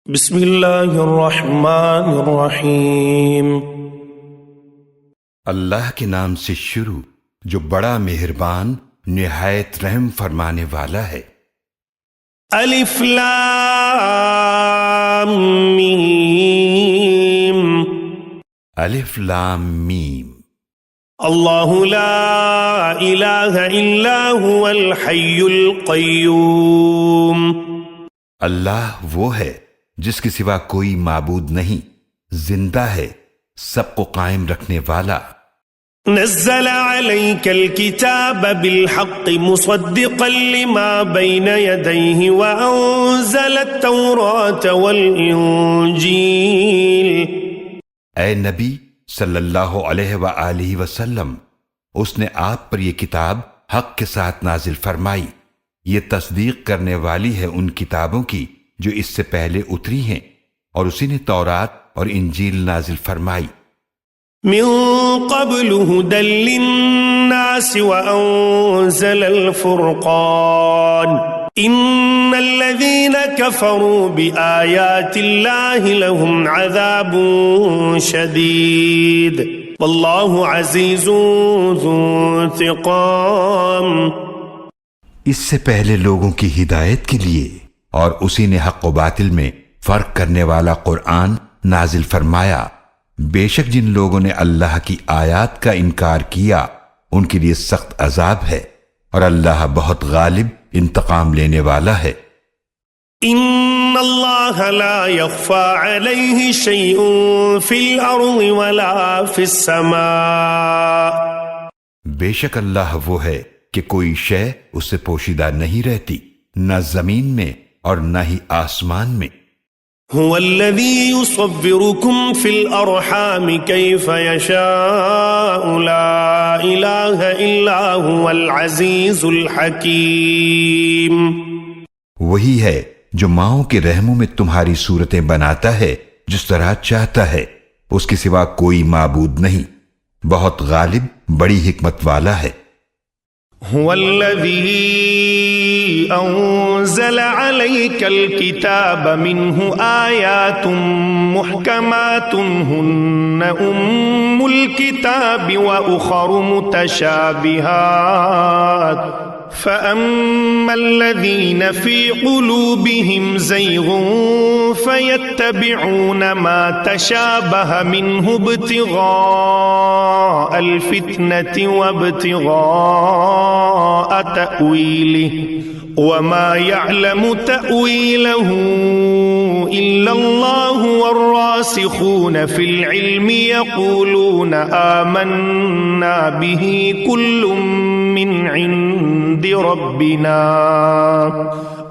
بسم اللہ الرحمن الرحیم۔ اللہ کے نام سے شروع جو بڑا مہربان نہایت رحم فرمانے والا ہے۔ الف لام میم۔ الف لام میم۔ اللہ لا الہ الا هو الحی القیوم۔ اللہ وہ ہے جس کے سوا کوئی معبود نہیں، زندہ ہے، سب کو قائم رکھنے والا۔ نزل عليك الكتاب بالحق مصدقا لما بين يديه وأنزل التوراة والإنجيل۔ اے نبی صلی اللہ علیہ وآلہ وسلم، اس نے آپ پر یہ کتاب حق کے ساتھ نازل فرمائی، یہ تصدیق کرنے والی ہے ان کتابوں کی جو اس سے پہلے اتری ہیں، اور اسی نے تورات اور انجیل نازل فرمائی۔ من قبل هدى للناس وأنزل الفرقان إن الذين كفروا بآيات الله لهم عذاب شديد والله عزيز ذو انتقام۔ اس سے پہلے لوگوں کی ہدایت کے لیے اور اسی نے حق و باطل میں فرق کرنے والا قرآن نازل فرمایا۔ بے شک جن لوگوں نے اللہ کی آیات کا انکار کیا ان کے لیے سخت عذاب ہے، اور اللہ بہت غالب انتقام لینے والا ہے۔ ان اللہ لا يخفى عليه شيء في الارض ولا في السماء۔ بے شک اللہ وہ ہے کہ کوئی شے اس سے پوشیدہ نہیں رہتی، نہ زمین میں اور نہ ہی آسمان میں۔ هو الذي يصوركم في الأرحام كيف يشاء لا إله إلا هو العزيز الحكيم۔ وہی ہے جو ماؤں کے رحموں میں تمہاری صورتیں بناتا ہے جس طرح چاہتا ہے، اس کے سوا کوئی معبود نہیں، بہت غالب بڑی حکمت والا ہے۔ هو الذي أنزل عليك الكتاب منه آيات محكمات هن أم الكتاب وأخر متشابهات فأما الذين في قلوبهم زيغ فيتبعون ما تشابه منه ابتغاء الفتنة وابتغاء تأويله وما يعلم تأويله إلا الله والراسخون في العلم يقولون آمنا به كل من عند ربنا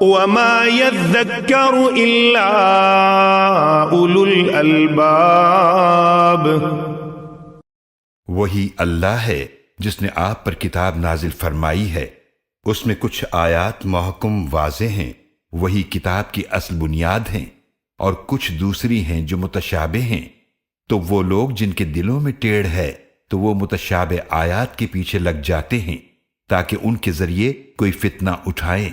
وما يذكر إلا أولو الألباب۔ وہی اللہ ہے جس نے آپ پر کتاب نازل فرمائی ہے، اس میں کچھ آیات محکم واضح ہیں، وہی کتاب کی اصل بنیاد ہیں، اور کچھ دوسری ہیں جو متشابہ ہیں، تو وہ لوگ جن کے دلوں میں ٹیڑھ ہے تو وہ متشابہ آیات کے پیچھے لگ جاتے ہیں تاکہ ان کے ذریعے کوئی فتنہ اٹھائیں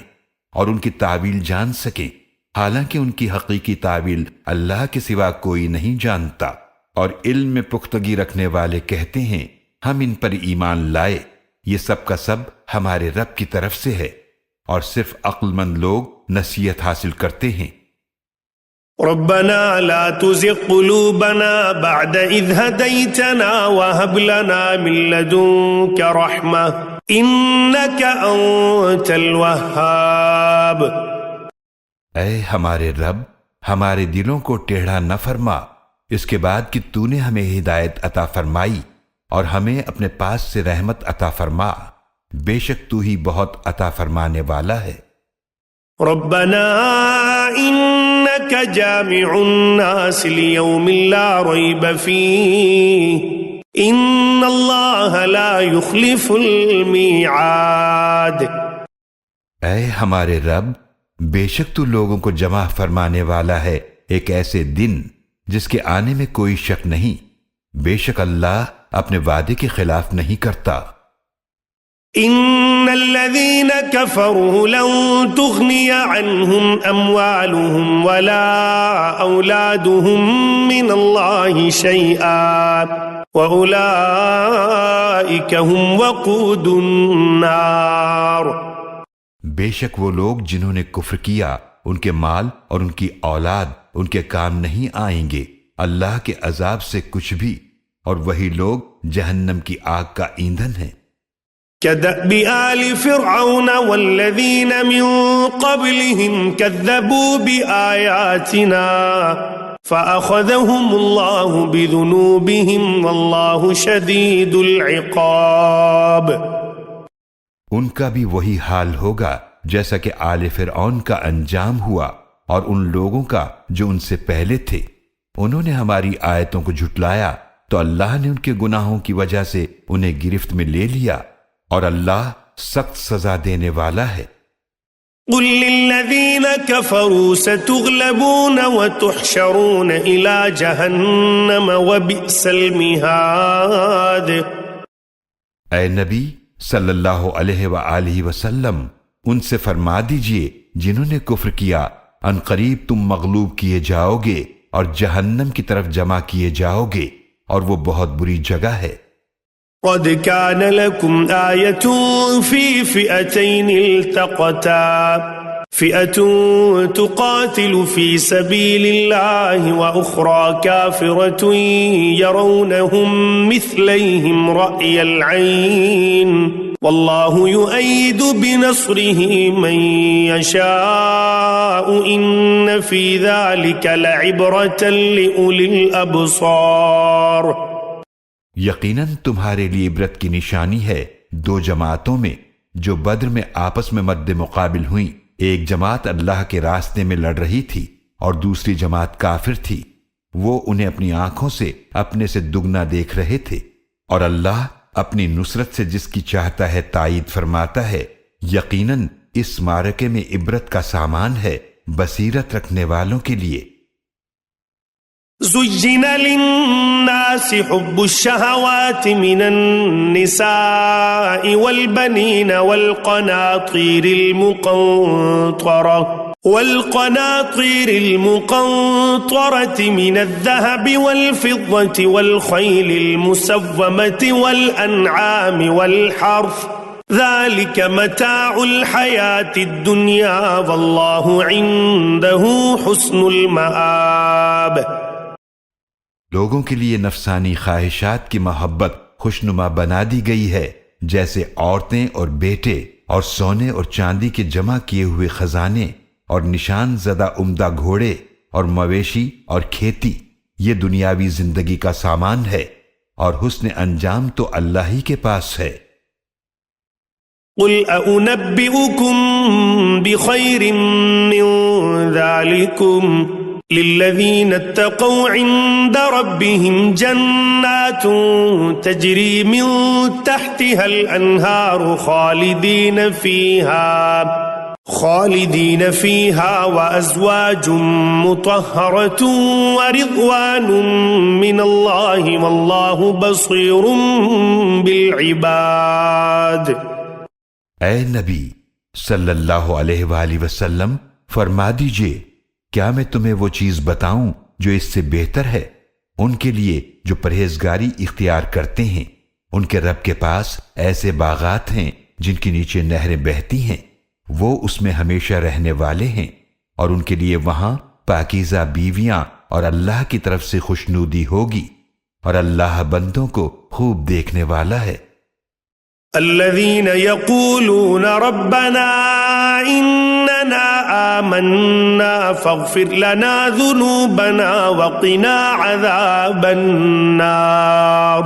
اور ان کی تعویل جان سکیں، حالانکہ ان کی حقیقی تعویل اللہ کے سوا کوئی نہیں جانتا۔ اور علم میں پختگی رکھنے والے کہتے ہیں ہم ان پر ایمان لائے، یہ سب کا سب ہمارے رب کی طرف سے ہے، اور صرف عقل مند لوگ نصیحت حاصل کرتے ہیں۔ ربنا لا تزغ قلوبنا بعد إذ هديتنا وهب لنا من لدنك رحمة إنك أنت الوهاب۔ اے ہمارے رب، ہمارے دلوں کو ٹیڑھا نہ فرما اس کے بعد کہ تو نے ہمیں ہدایت عطا فرمائی، اور ہمیں اپنے پاس سے رحمت عطا فرما، بے شک تو ہی بہت عطا فرمانے والا ہے۔ ربنا إنك جامع الناس ليوم لا ريب فيه إن الله لا يخلف الميعاد۔ اے ہمارے رب، بے شک تو لوگوں کو جمع فرمانے والا ہے ایک ایسے دن جس کے آنے میں کوئی شک نہیں، بے شک اللہ اپنے وعدے کے خلاف نہیں کرتا۔ ان الذين كفروا لن تغني عنهم أموالهم ولا أولادهم من الله شيئا وأولئك هم وقود النار۔ بے شک وہ لوگ جنہوں نے کفر کیا ان کے مال اور ان کی اولاد ان کے کام نہیں آئیں گے اللہ کے عذاب سے کچھ بھی، اور وہی لوگ جہنم کی آگ کا ایندھن ہیں۔ كدأب آل فرعون والذين من قبلهم كذبوا بآياتنا فأخذهم الله بذنوبهم والله شديد العقاب۔ ان کا بھی وہی حال ہوگا جیسا کہ آل فرعون کا انجام ہوا اور ان لوگوں کا جو ان سے پہلے تھے، انہوں نے ہماری آیتوں کو جھٹلایا تو اللہ نے ان کے گناہوں کی وجہ سے انہیں گرفت میں لے لیا، اور اللہ سخت سزا دینے والا ہے۔ قل للذین کفروا ستغلبون وتحشرون الى جہنم وبئس المہاد۔ اے نبی صلی اللہ علیہ وآلہ وسلم، ان سے فرما دیجئے جنہوں نے کفر کیا ان قریب تم مغلوب کیے جاؤ گے اور جہنم کی طرف جمع کیے جاؤ گے، اور وہ بہت بری جگہ ہے۔ قد كان لكم آية في فئتين التقتا فئة تقاتل في سبيل الله وأخرى كافرة يرونهم مثليهم رأي العين والله يؤيد بنصره من يشاء إن في ذلك لعبرة لأولي الأبصار۔ یقیناً تمہارے لیے عبرت کی نشانی ہے دو جماعتوں میں جو بدر میں آپس میں مد مقابل ہوئیں، ایک جماعت اللہ کے راستے میں لڑ رہی تھی اور دوسری جماعت کافر تھی، وہ انہیں اپنی آنکھوں سے اپنے سے دگنا دیکھ رہے تھے، اور اللہ اپنی نصرت سے جس کی چاہتا ہے تائید فرماتا ہے۔ یقیناً اس معرکے میں عبرت کا سامان ہے بصیرت رکھنے والوں کے لیے۔ زُيِّنَ لِلنَّاسِ حُبُّ الشَّهَوَاتِ مِنَ النِّسَاءِ وَالْبَنِينَ وَالْقَنَاطِيرِ الْمُقَنطَرَةِ مِنَ الذَّهَبِ وَالْفِضَّةِ وَالْخَيْلِ الْمُسَوَّمَةِ وَالْأَنْعَامِ وَالْحَرْثِ ذَلِكَ مَتَاعُ الْحَيَاةِ الدُّنْيَا وَاللَّهُ عِندَهُ حُسْنُ الْمَآبِ۔ لوگوں کے لیے نفسانی خواہشات کی محبت خوشنما بنا دی گئی ہے، جیسے عورتیں اور بیٹے اور سونے اور چاندی کے جمع کیے ہوئے خزانے اور نشان زدہ عمدہ گھوڑے اور مویشی اور کھیتی، یہ دنیاوی زندگی کا سامان ہے، اور حسن انجام تو اللہ ہی کے پاس ہے۔ قل أنبئكم بخير من ذلكم للذين اتقوا عند ربهم جنات تجري من تحتها الأنهار خالدين فيها وأزواج مطهرة ورضوان من الله والله بصير بالعباد۔ اے نبی صلی اللہ علیہ وآلہ وسلم، فرما دیجئے کیا میں تمہیں وہ چیز بتاؤں جو اس سے بہتر ہے ان کے لیے جو پرہیزگاری اختیار کرتے ہیں؟ ان کے رب کے پاس ایسے باغات ہیں جن کے نیچے نہریں بہتی ہیں، وہ اس میں ہمیشہ رہنے والے ہیں، اور ان کے لیے وہاں پاکیزہ بیویاں اور اللہ کی طرف سے خوشنودی ہوگی، اور اللہ بندوں کو خوب دیکھنے والا ہے۔ الذين يقولون ربنا إننا آمنا فاغفر لنا ذنوبنا وقنا عذاب النار۔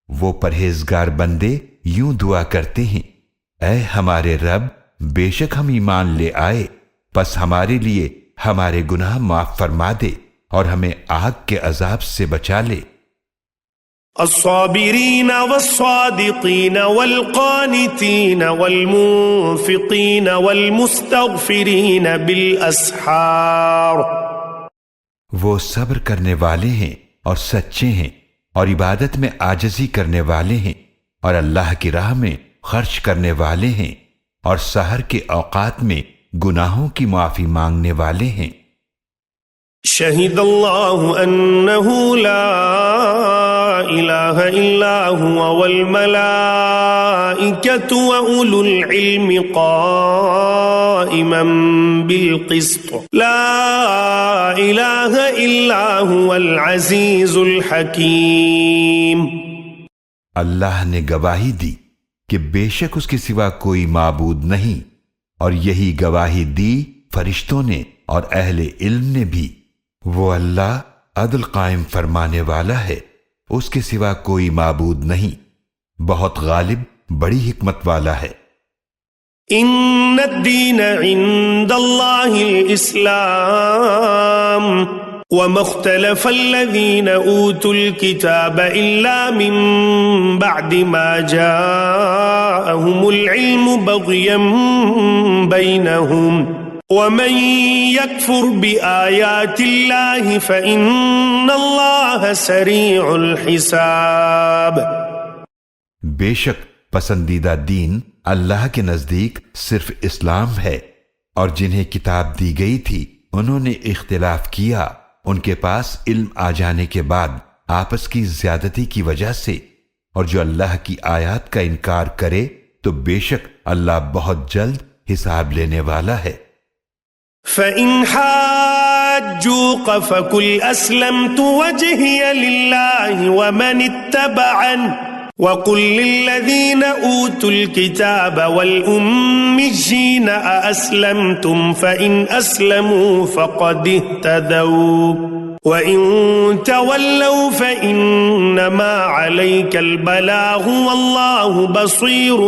وہ پرہیزگار بندے یوں دعا کرتے ہیں، اے ہمارے رب، بے شک ہم ایمان لے آئے، پس ہمارے لیے ہمارے گناہ معاف فرما دے اور ہمیں آگ کے عذاب سے بچا لے۔ الصابرين والصادقين والقانتين والمنفقين والمستغفرين بالأسحار۔ وہ صبر کرنے والے ہیں اور سچے ہیں اور عبادت میں عاجزی کرنے والے ہیں، اور اللہ کی راہ میں خرچ کرنے والے ہیں اور سحر کے اوقات میں گناہوں کی معافی مانگنے والے ہیں۔ شہد اللہ انہ لا الہ الا ہوا والملائکۃ واولو العلم قائما بالقسط لا الہ الا ہوا العزیز الحکیم۔ اللہ نے گواہی دی کہ بے شک اس کے سوا کوئی معبود نہیں، اور یہی گواہی دی فرشتوں نے اور اہل علم نے بھی۔ وہ اللہ عدل قائم فرمانے والا ہے، اس کے سوا کوئی معبود نہیں، بہت غالب بڑی حکمت والا ہے۔ ان الدین عند اللہ الاسلام وما اختلف الذين اوتوا الكتاب الا من بعد ما جاءهم العلم بغيا بينهم ومن يكفر بآيات الله فإن الله سريع الحساب۔ بے شک پسندیدہ دین اللہ کے نزدیک صرف اسلام ہے، اور جنہیں کتاب دی گئی تھی انہوں نے اختلاف کیا ان کے پاس علم آ جانے کے بعد آپس کی زیادتی کی وجہ سے، اور جو اللہ کی آیات کا انکار کرے تو بے شک اللہ بہت جلد حساب لینے والا ہے۔ فَإِنْ حَاجُّوكَ فَقُلْ أَسْلَمْتُ وَجْهِيَ لِلَّهِ وَمَنِ اتَّبَعَنِ وَقُلْ لِلَّذِينَ أُوتُوا الْكِتَابَ وَالْأُمِّيِّينَ أَأَسْلَمْتُمْ فَإِنْ أَسْلَمُوا فَقَدِ اهْتَدَوْا وَإِنْ تَوَلَّوْا فَإِنَّمَا عَلَيْكَ الْبَلَاغُ وَاللَّهُ بَصِيرٌ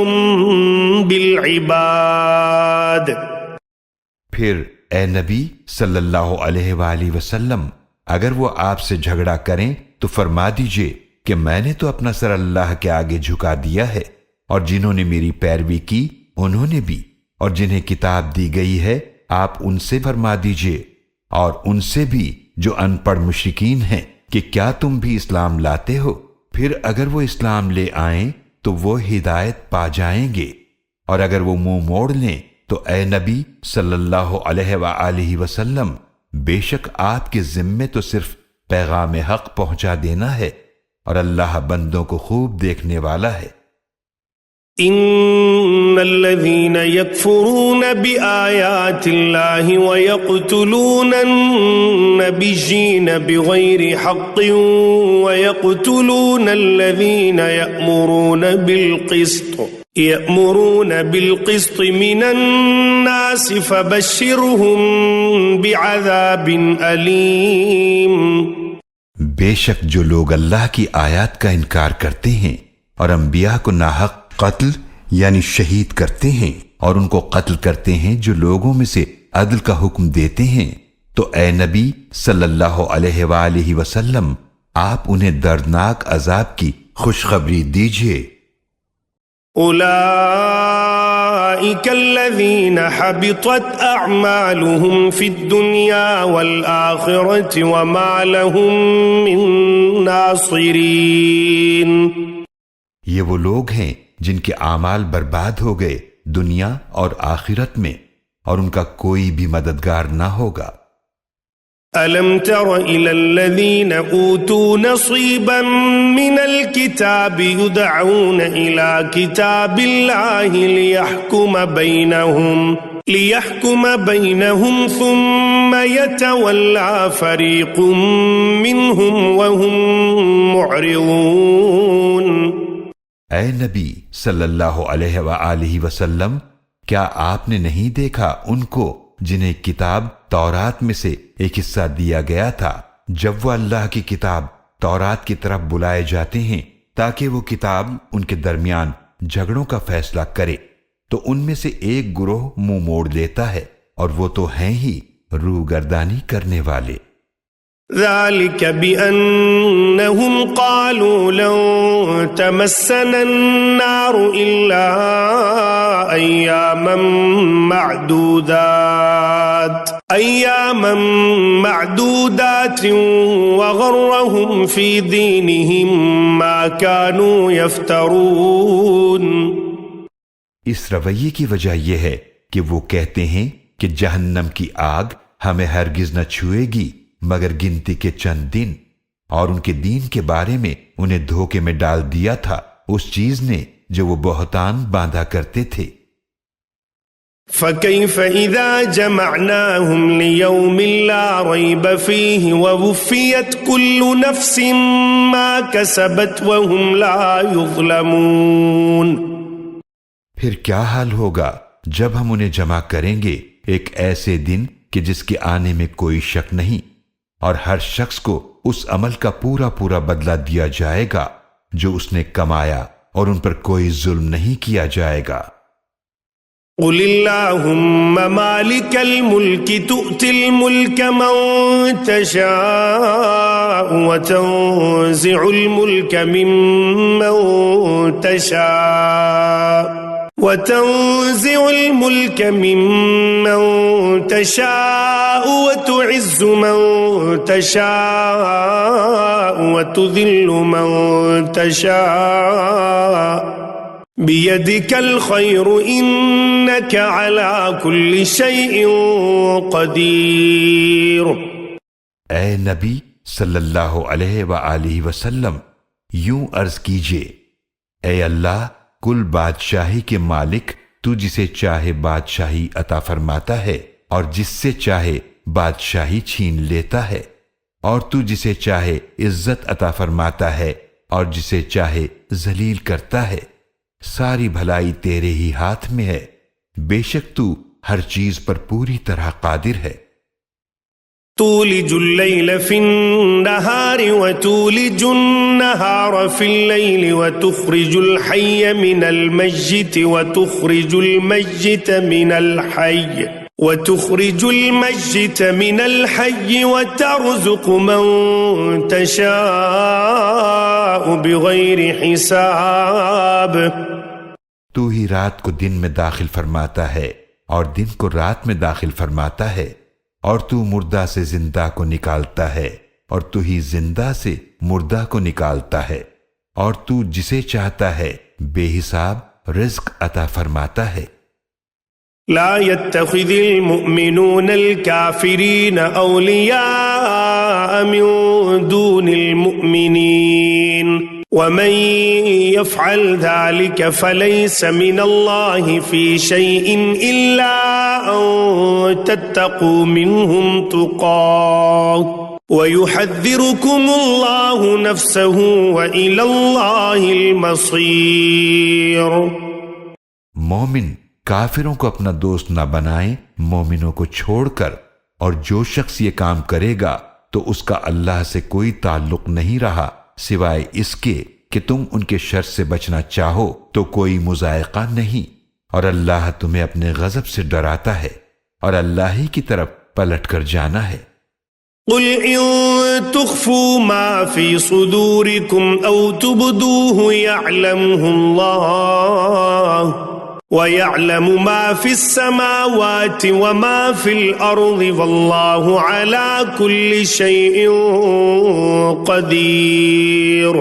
بِالْعِبَادِ۔ پھر اے نبی صلی اللہ علیہ وآلہ وسلم، اگر وہ آپ سے جھگڑا کریں تو فرما دیجئے کہ میں نے تو اپنا سر اللہ کے آگے جھکا دیا ہے، اور جنہوں نے میری پیروی کی انہوں نے بھی، اور جنہیں کتاب دی گئی ہے آپ ان سے فرما دیجئے اور ان سے بھی جو ان پڑھ مشرکین ہیں کہ کیا تم بھی اسلام لاتے ہو؟ پھر اگر وہ اسلام لے آئیں تو وہ ہدایت پا جائیں گے، اور اگر وہ منہ موڑ لیں تو اے نبی صلی اللہ علیہ وآلہ وسلم، بے شک آپ کے ذمے تو صرف پیغام حق پہنچا دینا ہے، اور اللہ بندوں کو خوب دیکھنے والا ہے۔ ان الذين يكفرون بآيات الله ويقتلون النبيين بغير حق ويقتلون الذين يأمرون بالقسط من الناس فبشرهم بعذاب أليم۔ بے شک جو لوگ اللہ کی آیات کا انکار کرتے ہیں اور انبیاء کو ناحق قتل یعنی شہید کرتے ہیں اور ان کو قتل کرتے ہیں جو لوگوں میں سے عدل کا حکم دیتے ہیں، تو اے نبی صلی اللہ علیہ وآلہ وسلم آپ انہیں دردناک عذاب کی خوشخبری دیجئے۔ اولئک الذین حبطت اعمالهم فی الدنیا والآخرة وما لهم من ناصرین۔ یہ وہ لوگ ہیں جن کے اعمال برباد ہو گئے دنیا اور آخرت میں، اور ان کا کوئی بھی مددگار نہ ہوگا۔ أَلَمْ تَرَ إِلَى الَّذِينَ أُوتُوا نَصِيبًا مِنَ الْكِتَابِ يُدْعَوْنَ إِلَى كِتَابِ اللَّهِ لِيَحْكُمَ بَيْنَهُمْ ثُمَّ يَتَوَلَّى فَرِيقٌ مِّنْهُمْ وَهُمْ مُعْرِضُونَ۔ اے نبی صلی اللہ علیہ وآلہ وسلم، کیا آپ نے نہیں دیکھا ان کو جنہیں کتاب تورات میں سے ایک حصہ دیا گیا تھا، جب وہ اللہ کی کتاب تورات کی طرف بلائے جاتے ہیں تاکہ وہ کتاب ان کے درمیان جھگڑوں کا فیصلہ کرے، تو ان میں سے ایک گروہ منہ موڑ لیتا ہے، اور وہ تو ہیں ہی روگردانی کرنے والے۔ ذلك بأنهم قالوا لن تمسنا النار إلا أياما معدودات وغرهم في دينهم ما كانوا يفترون۔ اس رویے کی وجہ یہ ہے کہ وہ کہتے ہیں کہ جہنم کی آگ ہمیں ہرگز نہ چھوئے گی مگر گنتی کے چند دن، اور ان کے دین کے بارے میں انہیں دھوکے میں ڈال دیا تھا اس چیز نے جو وہ بہتان باندھا کرتے تھے۔ فَكَيْفَ إِذَا جَمَعْنَاهُمْ لِيَوْمٍ لَا رَيْبَ فِيهِ وَوُفِّيَتْ كُلُّ نَفْسٍ مَا كَسَبَتْ وَهُمْ لَا يُظْلَمُونَ۔ پھر کیا حال ہوگا جب ہم انہیں جمع کریں گے ایک ایسے دن کہ جس کے آنے میں کوئی شک نہیں، اور ہر شخص کو اس عمل کا پورا پورا بدلہ دیا جائے گا جو اس نے کمایا، اور ان پر کوئی ظلم نہیں کیا جائے گا۔ قل اللہم مالک الملک تؤتی الملک من تشاء وتنزع الملک ممن تشاء ممن تشاء وتعز من تشاء وتذل من تشاء بِيَدِكَ الْخَيْرُ إِنَّكَ عَلَى كُلِّ شَيْءٍ قَدِيرٌ۔ اے نبی صلی اللہ علیہ وآلہ وسلم، یوں عرض کیجئے، اے اللہ کل بادشاہی کے مالک، تو جسے چاہے بادشاہی عطا فرماتا ہے اور جس سے چاہے بادشاہی چھین لیتا ہے، اور تو جسے چاہے عزت عطا فرماتا ہے اور جسے چاہے ذلیل کرتا ہے۔ ساری بھلائی تیرے ہی ہاتھ میں ہے، بے شک تو ہر چیز پر پوری طرح قادر ہے۔ تولج اللیل فی النہار وتولج النہار فی اللیل وتخرج الحی من المیت وتخرج الميت من الحی وترزق من تشاء بغیر حساب۔ تو ہی رات کو دن میں داخل فرماتا ہے اور دن کو رات میں داخل فرماتا ہے، اور تو مردہ سے زندہ کو نکالتا ہے، اور تو ہی زندہ سے مردہ کو نکالتا ہے، اور تو جسے چاہتا ہے بے حساب رزق عطا فرماتا ہے۔ لا يتخذ المؤمنون الكافرين أولياء من دون المؤمنين ومن يفعل ذلك فليس من الله في شيء إلا أن تتقوا منهم تقاه ويحذركم الله نفسه وإلى الله المصير۔ مومن کافروں کو اپنا دوست نہ بنائیں مومنوں کو چھوڑ کر، اور جو شخص یہ کام کرے گا تو اس کا اللہ سے کوئی تعلق نہیں رہا سوائے اس کے کہ تم ان کے شر سے بچنا چاہو تو کوئی مضائقہ نہیں، اور اللہ تمہیں اپنے غضب سے ڈراتا ہے اور اللہ ہی کی طرف پلٹ کر جانا ہے۔ قل ان تخفوا ما في صدوركم او تبدوه يعلمه الله وَيَعْلَمُ مَا فِي السَّمَاوَاتِ وَمَا فِي الْأَرْضِ وَاللَّهُ عَلَى كُلِّ شَيْءٍ قَدِيرٌ۔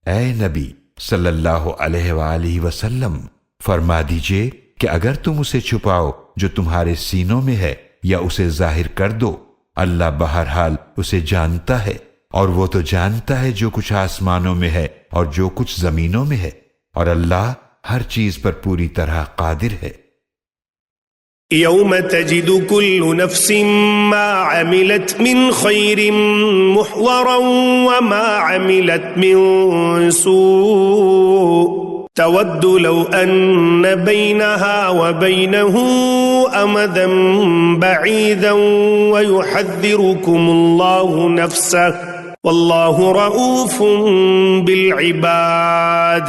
اے نبی صلی اللہ علیہ وآلہ وسلم، فرما دیجئے کہ اگر تم اسے چھپاؤ جو تمہارے سینوں میں ہے یا اسے ظاہر کر دو، اللہ بہرحال اسے جانتا ہے، اور وہ تو جانتا ہے جو کچھ آسمانوں میں ہے اور جو کچھ زمینوں میں ہے، اور اللہ ہر چیز پر پوری طرح قادر ہے۔ یوم تجد کل نفس ما عملت من خیر محضرا وما عملت من سوء تود لو ان بینها وبینه امدا بعیدا ویحذرکم اللہ نفسه واللہ رؤوف بالعباد۔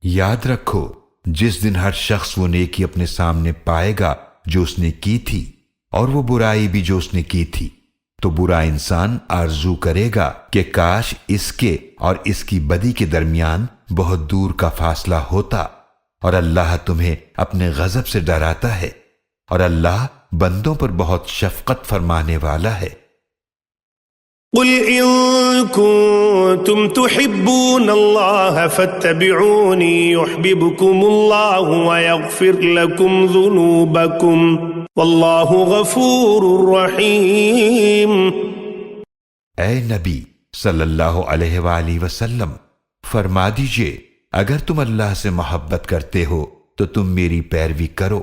یاد رکھو جس دن ہر شخص وہ نیکی اپنے سامنے پائے گا جو اس نے کی تھی، اور وہ برائی بھی جو اس نے کی تھی، تو برا انسان آرزو کرے گا کہ کاش اس کے اور اس کی بدی کے درمیان بہت دور کا فاصلہ ہوتا، اور اللہ تمہیں اپنے غضب سے ڈراتا ہے، اور اللہ بندوں پر بہت شفقت فرمانے والا ہے۔ قل إن كنتم تحبون الله فاتبعوني يحببكم الله ويغفر لكم ذنوبكم والله غفور رحيم۔ اے نبی صلی اللہ علیہ وآلہ وسلم، فرما دیجئے اگر تم اللہ سے محبت کرتے ہو تو تم میری پیروی کرو،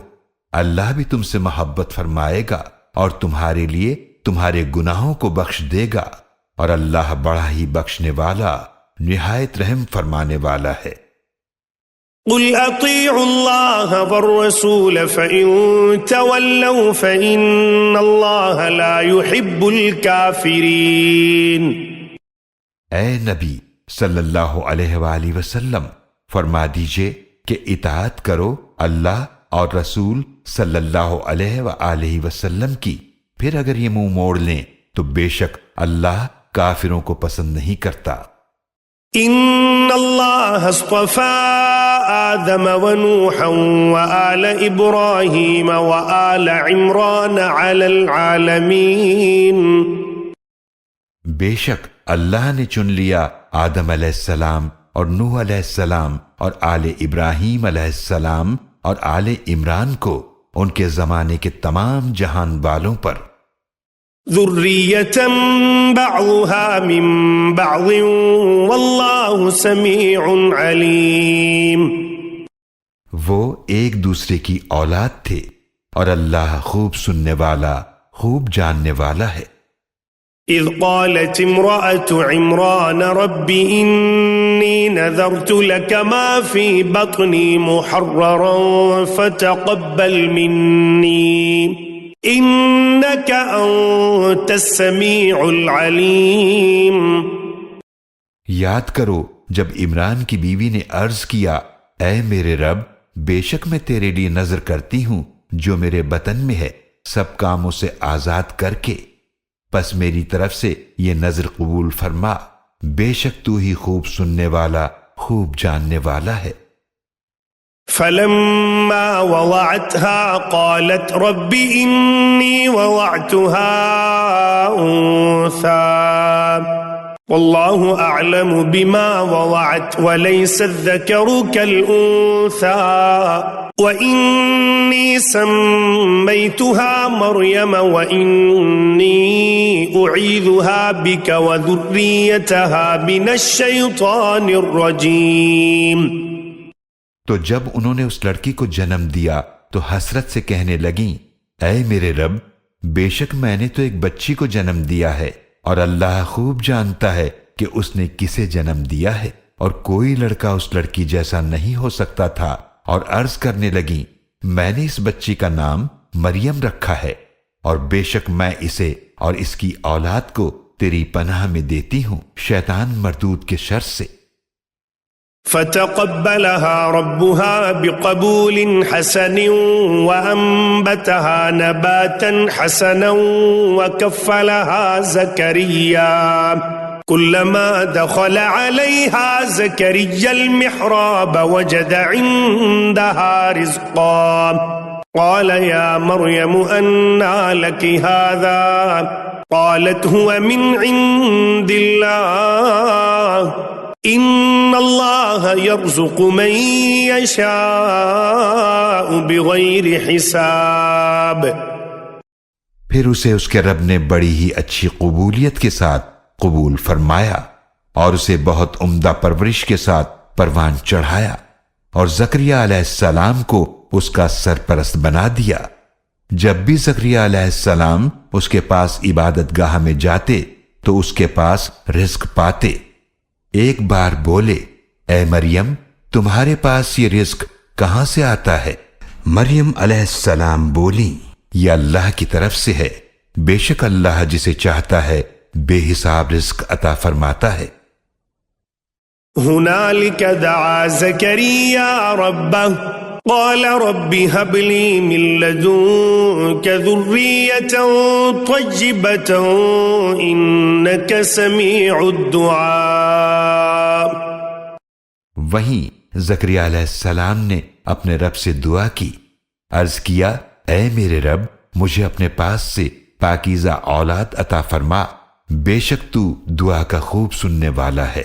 اللہ بھی تم سے محبت فرمائے گا اور تمہارے لیے تمہارے گناہوں کو بخش دے گا، اور اللہ بڑا ہی بخشنے والا نہایت رحم فرمانے والا ہے۔ قل اطیعوا اللہ والرسول فإن تولوا فإن اللہ لا يحب الكافرین۔ اے نبی صلی اللہ علیہ وآلہ وسلم، فرما دیجئے کہ اطاعت کرو اللہ اور رسول صلی اللہ علیہ وآلہ وسلم کی، پھر اگر یہ منہ موڑ لیں تو بے شک اللہ کافروں کو پسند نہیں کرتا۔ ان اللہ اصطفى آدم ونوحا وآل ابراہیم وآل عمران علی العالمین۔ بے شک اللہ نے چن لیا آدم علیہ السلام اور نوح علیہ السلام اور آل ابراہیم علیہ السلام اور آل عمران کو ان کے زمانے کے تمام جہان والوں پر۔ ذریۃ بعضها من بعض واللہ سمیع علیم۔ وہ ایک دوسرے کی اولاد تھے اور اللہ خوب سننے والا خوب جاننے والا ہے۔ اذ قالت امرأة عمران رب انی نذرت لك ما في بطنی محررا فتقبل منی انك انت السمیع العلیم۔ یاد کرو جب عمران کی بیوی نے عرض کیا، اے میرے رب، بے شک میں تیرے لیے نذر کرتی ہوں جو میرے بطن میں ہے سب کاموں سے آزاد کر کے، پس میری طرف سے یہ نذر قبول فرما، بے شک تو ہی خوب سننے والا خوب جاننے والا ہے۔ فلما وضعتها قالت رب إني وضعتها أنثى والله أعلم بما وضعت وليس الذكر كالأنثى وإني سميتها مريم وإني أعيذها بك وذريتها من الشيطان الرجيم۔ تو جب انہوں نے اس لڑکی کو جنم دیا تو حسرت سے کہنے لگیں، اے میرے رب، بے شک میں نے تو ایک بچی کو جنم دیا ہے اور اللہ خوب جانتا ہے کہ اس نے کسے جنم دیا ہے، اور کوئی لڑکا اس لڑکی جیسا نہیں ہو سکتا تھا، اور عرض کرنے لگیں میں نے اس بچی کا نام مریم رکھا ہے، اور بے شک میں اسے اور اس کی اولاد کو تیری پناہ میں دیتی ہوں شیطان مردود کے شر سے۔ فتقبلها ربها بقبول حسن وأنبتها نباتا حسنا وكفلها زكريا كلما دخل عليها زكريا المحراب وجد عندها رزقا قال يا مريم أنى لك هذا قالت هو من عند الله ان اللہ یرزق من یشاء بغیر حساب۔ پھر اسے اس کے رب نے بڑی ہی اچھی قبولیت کے ساتھ قبول فرمایا اور اسے بہت عمدہ پرورش کے ساتھ پروان چڑھایا، اور زکریا علیہ السلام کو اس کا سرپرست بنا دیا۔ جب بھی زکریا علیہ السلام اس کے پاس عبادت گاہ میں جاتے تو اس کے پاس رزق پاتے۔ ایک بار بولے، اے مریم، تمہارے پاس یہ رزق کہاں سے آتا ہے؟ مریم علیہ السلام بولی، یہ اللہ کی طرف سے ہے، بے شک اللہ جسے چاہتا ہے بے حساب رزق عطا فرماتا ہے۔ هنالك دعا زكريا ربه قال رب هب لي من لدنك ذرية طيبة إنك سميع الدعاء۔ وہیں زکریا علیہ السلام نے اپنے رب سے دعا کی، عرض کیا، اے میرے رب، مجھے اپنے پاس سے پاکیزہ اولاد عطا فرما، بے شک تو دعا کا خوب سننے والا ہے۔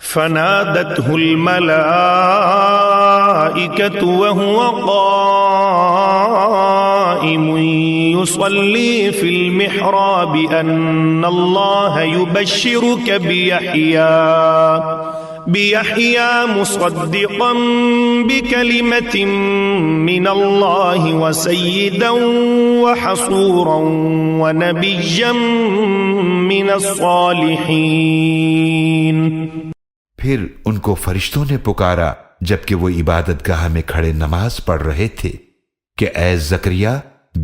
فنادته الملائكة وهو قائم يصلي في المحراب أن الله يبشرك بيحيى مصدقا بكلمة من الله وسيدا وحصورا ونبيا من الصالحين۔ پھر ان کو فرشتوں نے پکارا جبکہ وہ عبادت گاہ میں کھڑے نماز پڑھ رہے تھے کہ اے زکریا،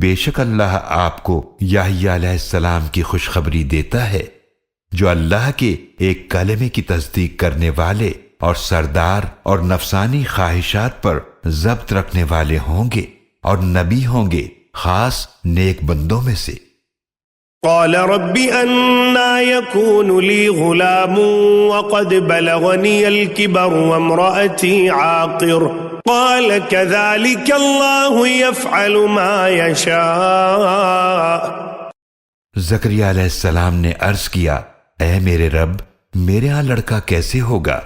بے شک اللہ آپ کو یحییٰ علیہ السلام کی خوشخبری دیتا ہے جو اللہ کے ایک کلمے کی تصدیق کرنے والے اور سردار اور نفسانی خواہشات پر ضبط رکھنے والے ہوں گے اور نبی ہوں گے خاص نیک بندوں میں سے۔ قال رب أنى يكون لي غلام وقد بلغني الكبر وامرأتي عاقر قال كذلك الله يفعل ما يشاء۔ زکریا علیہ السلام نے عرض کیا، اے میرے رب، میرے ہاں لڑکا کیسے ہوگا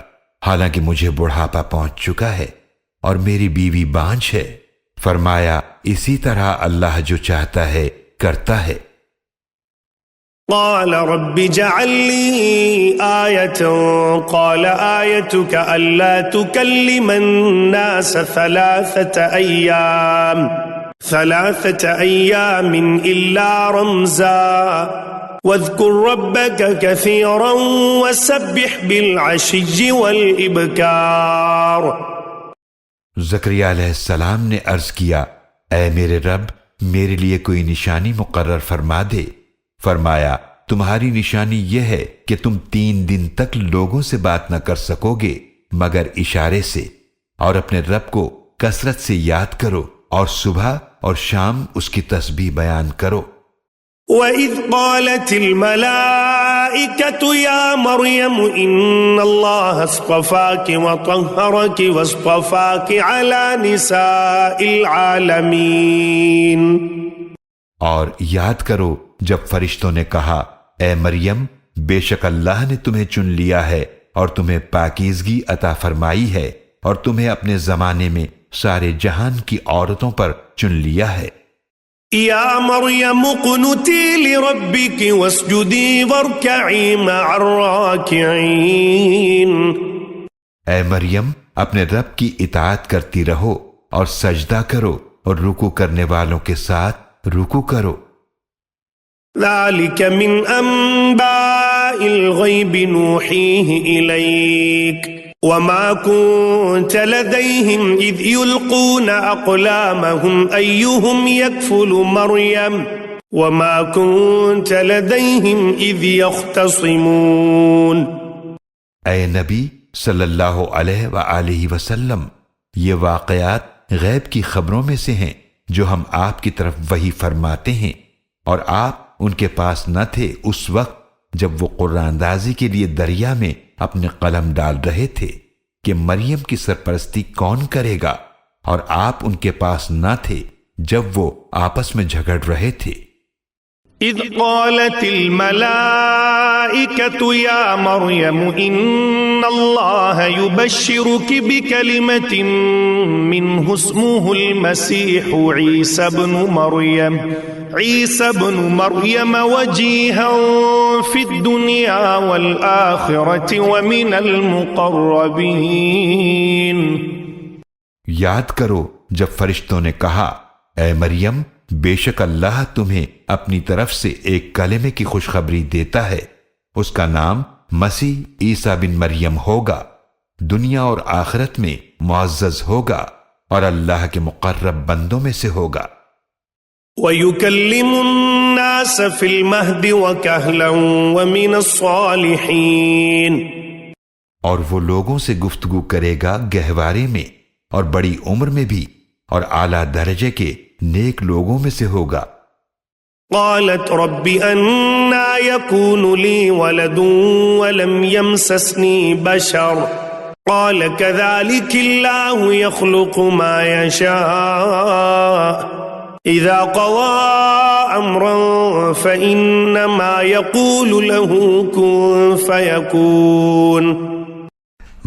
حالانکہ مجھے بڑھاپا پہنچ چکا ہے اور میری بیوی بانجھ ہے۔ فرمایا اسی طرح اللہ جو چاہتا ہے کرتا ہے۔ قال رب اجعل لي آية قال آيتك ألا تكلم الناس ثلاثة أيام إلا رمزا واذكر ربك كثيرا وسبح بالعشي والإبكار۔ زکریا علیہ السلام نے عرض کیا، اے میرے رب، میرے لیے کوئی نشانی مقرر فرما دے۔ فرمایا تمہاری نشانی یہ ہے کہ تم 3 دن تک لوگوں سے بات نہ کر سکو گے مگر اشارے سے، اور اپنے رب کو کثرت سے یاد کرو اور صبح اور شام اس کی تسبیح بیان کرو۔ وَإِذْ قَالَتِ الْمَلَائِكَةُ يَا مَرْيَمُ إِنَّ اللَّهَ اصْطَفَاكِ وَطَهَّرَكِ وَاصْطَفَاكِ عَلَى نِسَاءِ الْعَالَمِينَ۔ اور یاد کرو جب فرشتوں نے کہا، اے مریم، بے شک اللہ نے تمہیں چن لیا ہے اور تمہیں پاکیزگی عطا فرمائی ہے اور تمہیں اپنے زمانے میں سارے جہان کی عورتوں پر چن لیا ہے۔ یا مریم اقنتی لربک واسجدی وارکعی مع الراکعین۔ اے مریم، اپنے رب کی اطاعت کرتی رہو اور سجدہ کرو اور رکوع کرنے والوں کے ساتھ رکوع کرو۔ ذلك من انباء الغیب نوحیہ الیک وما كنت لديهم إذ يلقون أقلامهم أيهم يكفل مريم وما كنت لديهم إذ يختصمون۔ اے نبی صلی اللہ علیہ وآلہ وسلم، یہ واقعات غیب کی خبروں میں سے ہیں جو ہم آپ کی طرف وحی فرماتے ہیں، اور آپ ان کے پاس نہ تھے اس وقت جب وہ قرآن اندازی کے لیے دریا میں اپنے قلم ڈال رہے تھے کہ مریم کی سرپرستی کون کرے گا، اور آپ ان کے پاس نہ تھے جب وہ آپس میں جھگڑ رہے تھے۔ اذ قالت الملائکۃ یا مریم ان اللہ یبشرک بکلمۃ منہ اسمہ المسیح عیسی ابن مریم وجیہا فی الدنیا والآخرۃ ومن المقربین۔ یاد کرو جب فرشتوں نے کہا، اے مریم، بے شک اللہ تمہیں اپنی طرف سے ایک کلمے کی خوشخبری دیتا ہے، اس کا نام مسیح عیسیٰ بن مریم ہوگا، دنیا اور آخرت میں معزز ہوگا اور اللہ کے مقرب بندوں میں سے ہوگا۔ وَيُكَلِّمُ النَّاسَ فِي الْمَهْدِ وَكَهْلًا وَمِنَ الصَّالِحِينَ۔ اور وہ لوگوں سے گفتگو کرے گا گہوارے میں اور بڑی عمر میں بھی، اور اعلیٰ درجے کے نیک لوگوں میں سے ہوگا۔ قالت رب أَنَّى يَكُونُ لِي وَلَدٌ وَلَمْ يَمْسَسْنِي بَشَرٌ قال كَذَلِكَ اللَّهُ يَخْلُقُ مَا يَشَاءُ إذا قضى أمرا فإنما يقول له كن فيكون.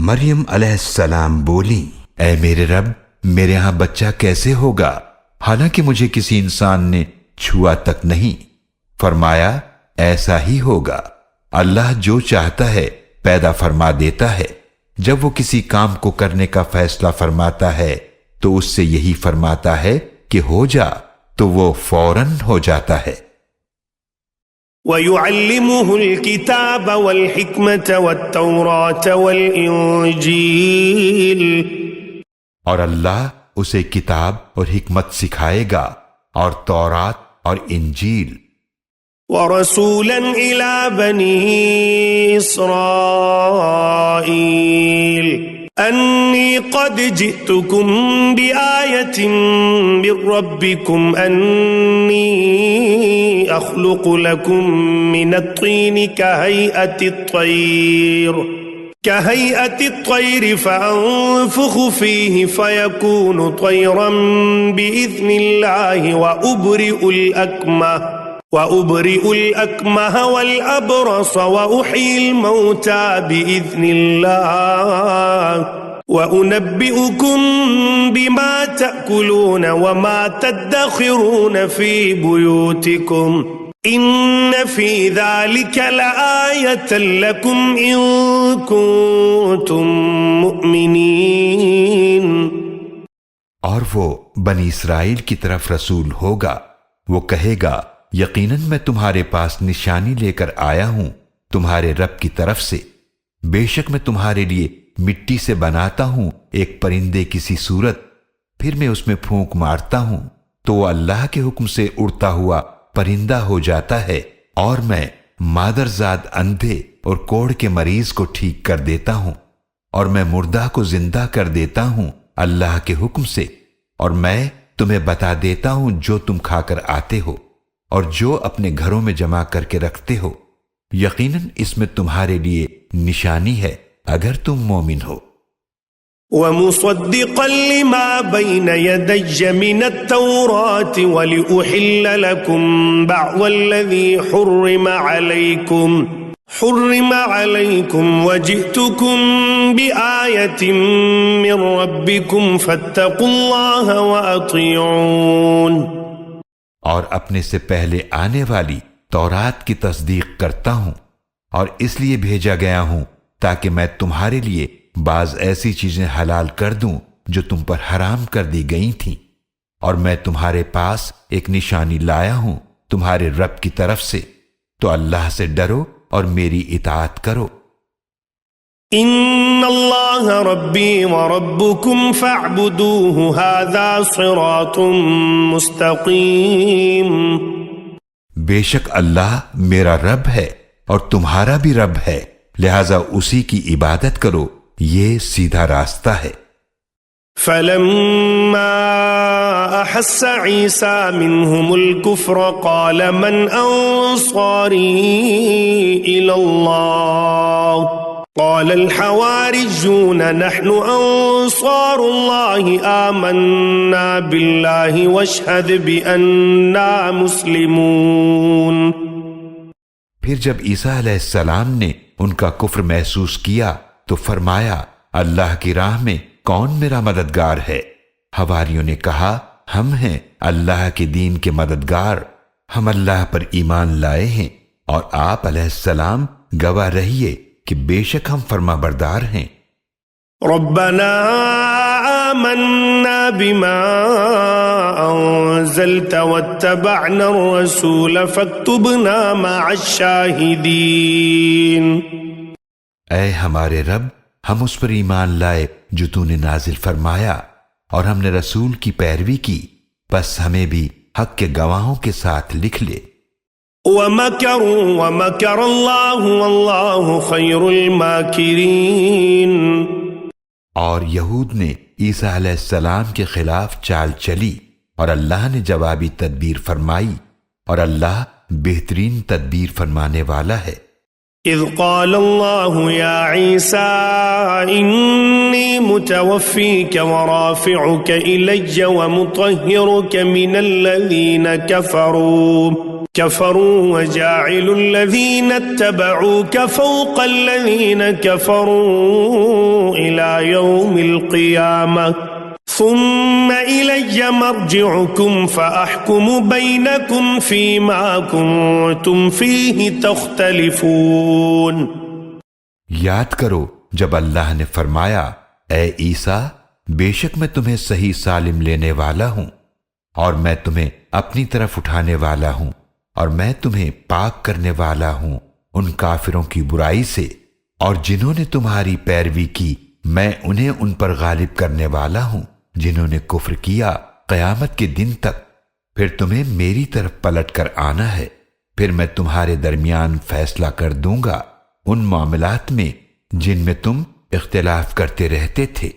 مریم علیہ السلام بولی، اے میرے رب، میرے ہاں بچہ کیسے ہوگا حالانکہ مجھے کسی انسان نے چھوا تک نہیں؟ فرمایا ایسا ہی ہوگا، اللہ جو چاہتا ہے پیدا فرما دیتا ہے۔ جب وہ کسی کام کو کرنے کا فیصلہ فرماتا ہے تو اس سے یہی فرماتا ہے کہ ہو جا، تو وہ فوراً ہو جاتا ہے۔ وَيُعَلِّمُهُ الْكِتَابَ وَالْحِكْمَةَ وَالتَّوْرَاةَ وَالْإِنْجِيلَ، اور اللہ اسے کتاب اور حکمت سکھائے گا، اور تورات اور انجیل۔ وَرَسُولًا إِلَى بَنِي إِسْرَائِيلَ أَنِّي قَدْ جِئْتُكُمْ بِآيَةٍ مِّن رَّبِّكُمْ أَنِّي أَخْلُقُ لَكُم مِّنَ الطِّينِ كَهَيْئَةِ الطَّيْرِ فَأَنفُخُ فِيهِ فَيَكُونُ طَيْرًا بِإِذْنِ اللَّهِ وَأُبْرِئُ الْأَكْمَهَ وَالْأَبْرَصَ وَأُحْيِي الْمَوْتَى بِإِذْنِ اللَّهِ وَأُنَبِّئُكُم بِمَا تَأْكُلُونَ وَمَا تَدَّخِرُونَ فِي بُيُوتِكُمْ إِنَّ فِي ذَلِكَ لَآيَةً لَكُمْ إِن كُنتُم مُؤْمِنِينَ۔ اور وہ بنی اسرائیل کی طرف رسول ہوگا، وہ کہے گا یقیناً میں تمہارے پاس نشانی لے کر آیا ہوں تمہارے رب کی طرف سے، بے شک میں تمہارے لیے مٹی سے بناتا ہوں ایک پرندے کی سی صورت، پھر میں اس میں پھونک مارتا ہوں تو وہ اللہ کے حکم سے اڑتا ہوا پرندہ ہو جاتا ہے، اور میں مادرزاد اندھے اور کوڑ کے مریض کو ٹھیک کر دیتا ہوں، اور میں مردہ کو زندہ کر دیتا ہوں اللہ کے حکم سے، اور میں تمہیں بتا دیتا ہوں جو تم کھا کر آتے ہو اور جو اپنے گھروں میں جمع کر کے رکھتے ہو، یقیناً اس میں تمہارے لیے نشانی ہے اگر تم مومن ہو۔ وَمُصَدِّقًا لِمَا بَيْنَ يَدَيَّ مِنَ التَّوْرَاةِ وَلِأُحِلَّ لَكُمْ بَعْضَ الَّذِي حُرِّمَ عَلَيْكُمْ وَجِئْتُكُمْ بِآيَةٍ مِّن رَّبِّكُمْ فَاتَّقُوا اللَّهَ وَأَطِيعُونِ۔ اور اپنے سے پہلے آنے والی تورات کی تصدیق کرتا ہوں، اور اس لیے بھیجا گیا ہوں تاکہ میں تمہارے لیے بعض ایسی چیزیں حلال کر دوں جو تم پر حرام کر دی گئی تھیں، اور میں تمہارے پاس ایک نشانی لایا ہوں تمہارے رب کی طرف سے، تو اللہ سے ڈرو اور میری اطاعت کرو۔ ان اللہ ربی وربکم فاعبدوہ ھذا صراط مستقیم۔ بے شک اللہ میرا رب ہے اور تمہارا بھی رب ہے، لہذا اسی کی عبادت کرو، یہ سیدھا راستہ ہے۔ فلما احس عیسیٰ منہم الکفر قال من انصاری الی اللہ قال الحواریون نحن انصار اللہ آمنا باللہ واشہد بأننا مسلمون۔ پھر جب عیسیٰ علیہ السلام نے ان کا کفر محسوس کیا تو فرمایا اللہ کی راہ میں کون میرا مددگار ہے؟ حواریوں نے کہا ہم ہیں اللہ کے دین کے مددگار، ہم اللہ پر ایمان لائے ہیں، اور آپ علیہ السلام گواہ رہیے کہ بے شک ہم فرما بردار ہیں۔ ربنا آمنا بما انزلت واتبعنا الرسول فاکتبنا مع الشاہدین۔ اے ہمارے رب، ہم اس پر ایمان لائے جو تو نے نازل فرمایا، اور ہم نے رسول کی پیروی کی، بس ہمیں بھی حق کے گواہوں کے ساتھ لکھ لے۔ وَمَكَرُوا وَمَكَرَ اللَّهُ وَاللَّهُ خَيْرُ الْمَاكِرِينَ۔ اور یہود نے عیسیٰ علیہ السلام کے خلاف چال چلی، اور اللہ نے جوابی تدبیر فرمائی، اور اللہ بہترین تدبیر فرمانے والا ہے۔ إذ قال الله يا عيسى إني متوفيك ورافعك إلي ومطهرك من الذين كفروا وجاعل الذين اتبعوك فوق الذين كفروا إلى يوم القيامة ثم إلي مرجعكم فأحكم بينكم فيما كنتم فيه تختلفون۔ یاد کرو جب اللہ نے فرمایا اے عیسیٰ بے شک میں تمہیں صحیح سالم لینے والا ہوں اور میں تمہیں اپنی طرف اٹھانے والا ہوں اور میں تمہیں پاک کرنے والا ہوں ان کافروں کی برائی سے، اور جنہوں نے تمہاری پیروی کی میں انہیں ان پر غالب کرنے والا ہوں جنہوں نے کفر کیا قیامت کے دن تک۔ پھر تمہیں میری طرف پلٹ کر آنا ہے، پھر میں تمہارے درمیان فیصلہ کر دوں گا ان معاملات میں جن میں تم اختلاف کرتے رہتے تھے۔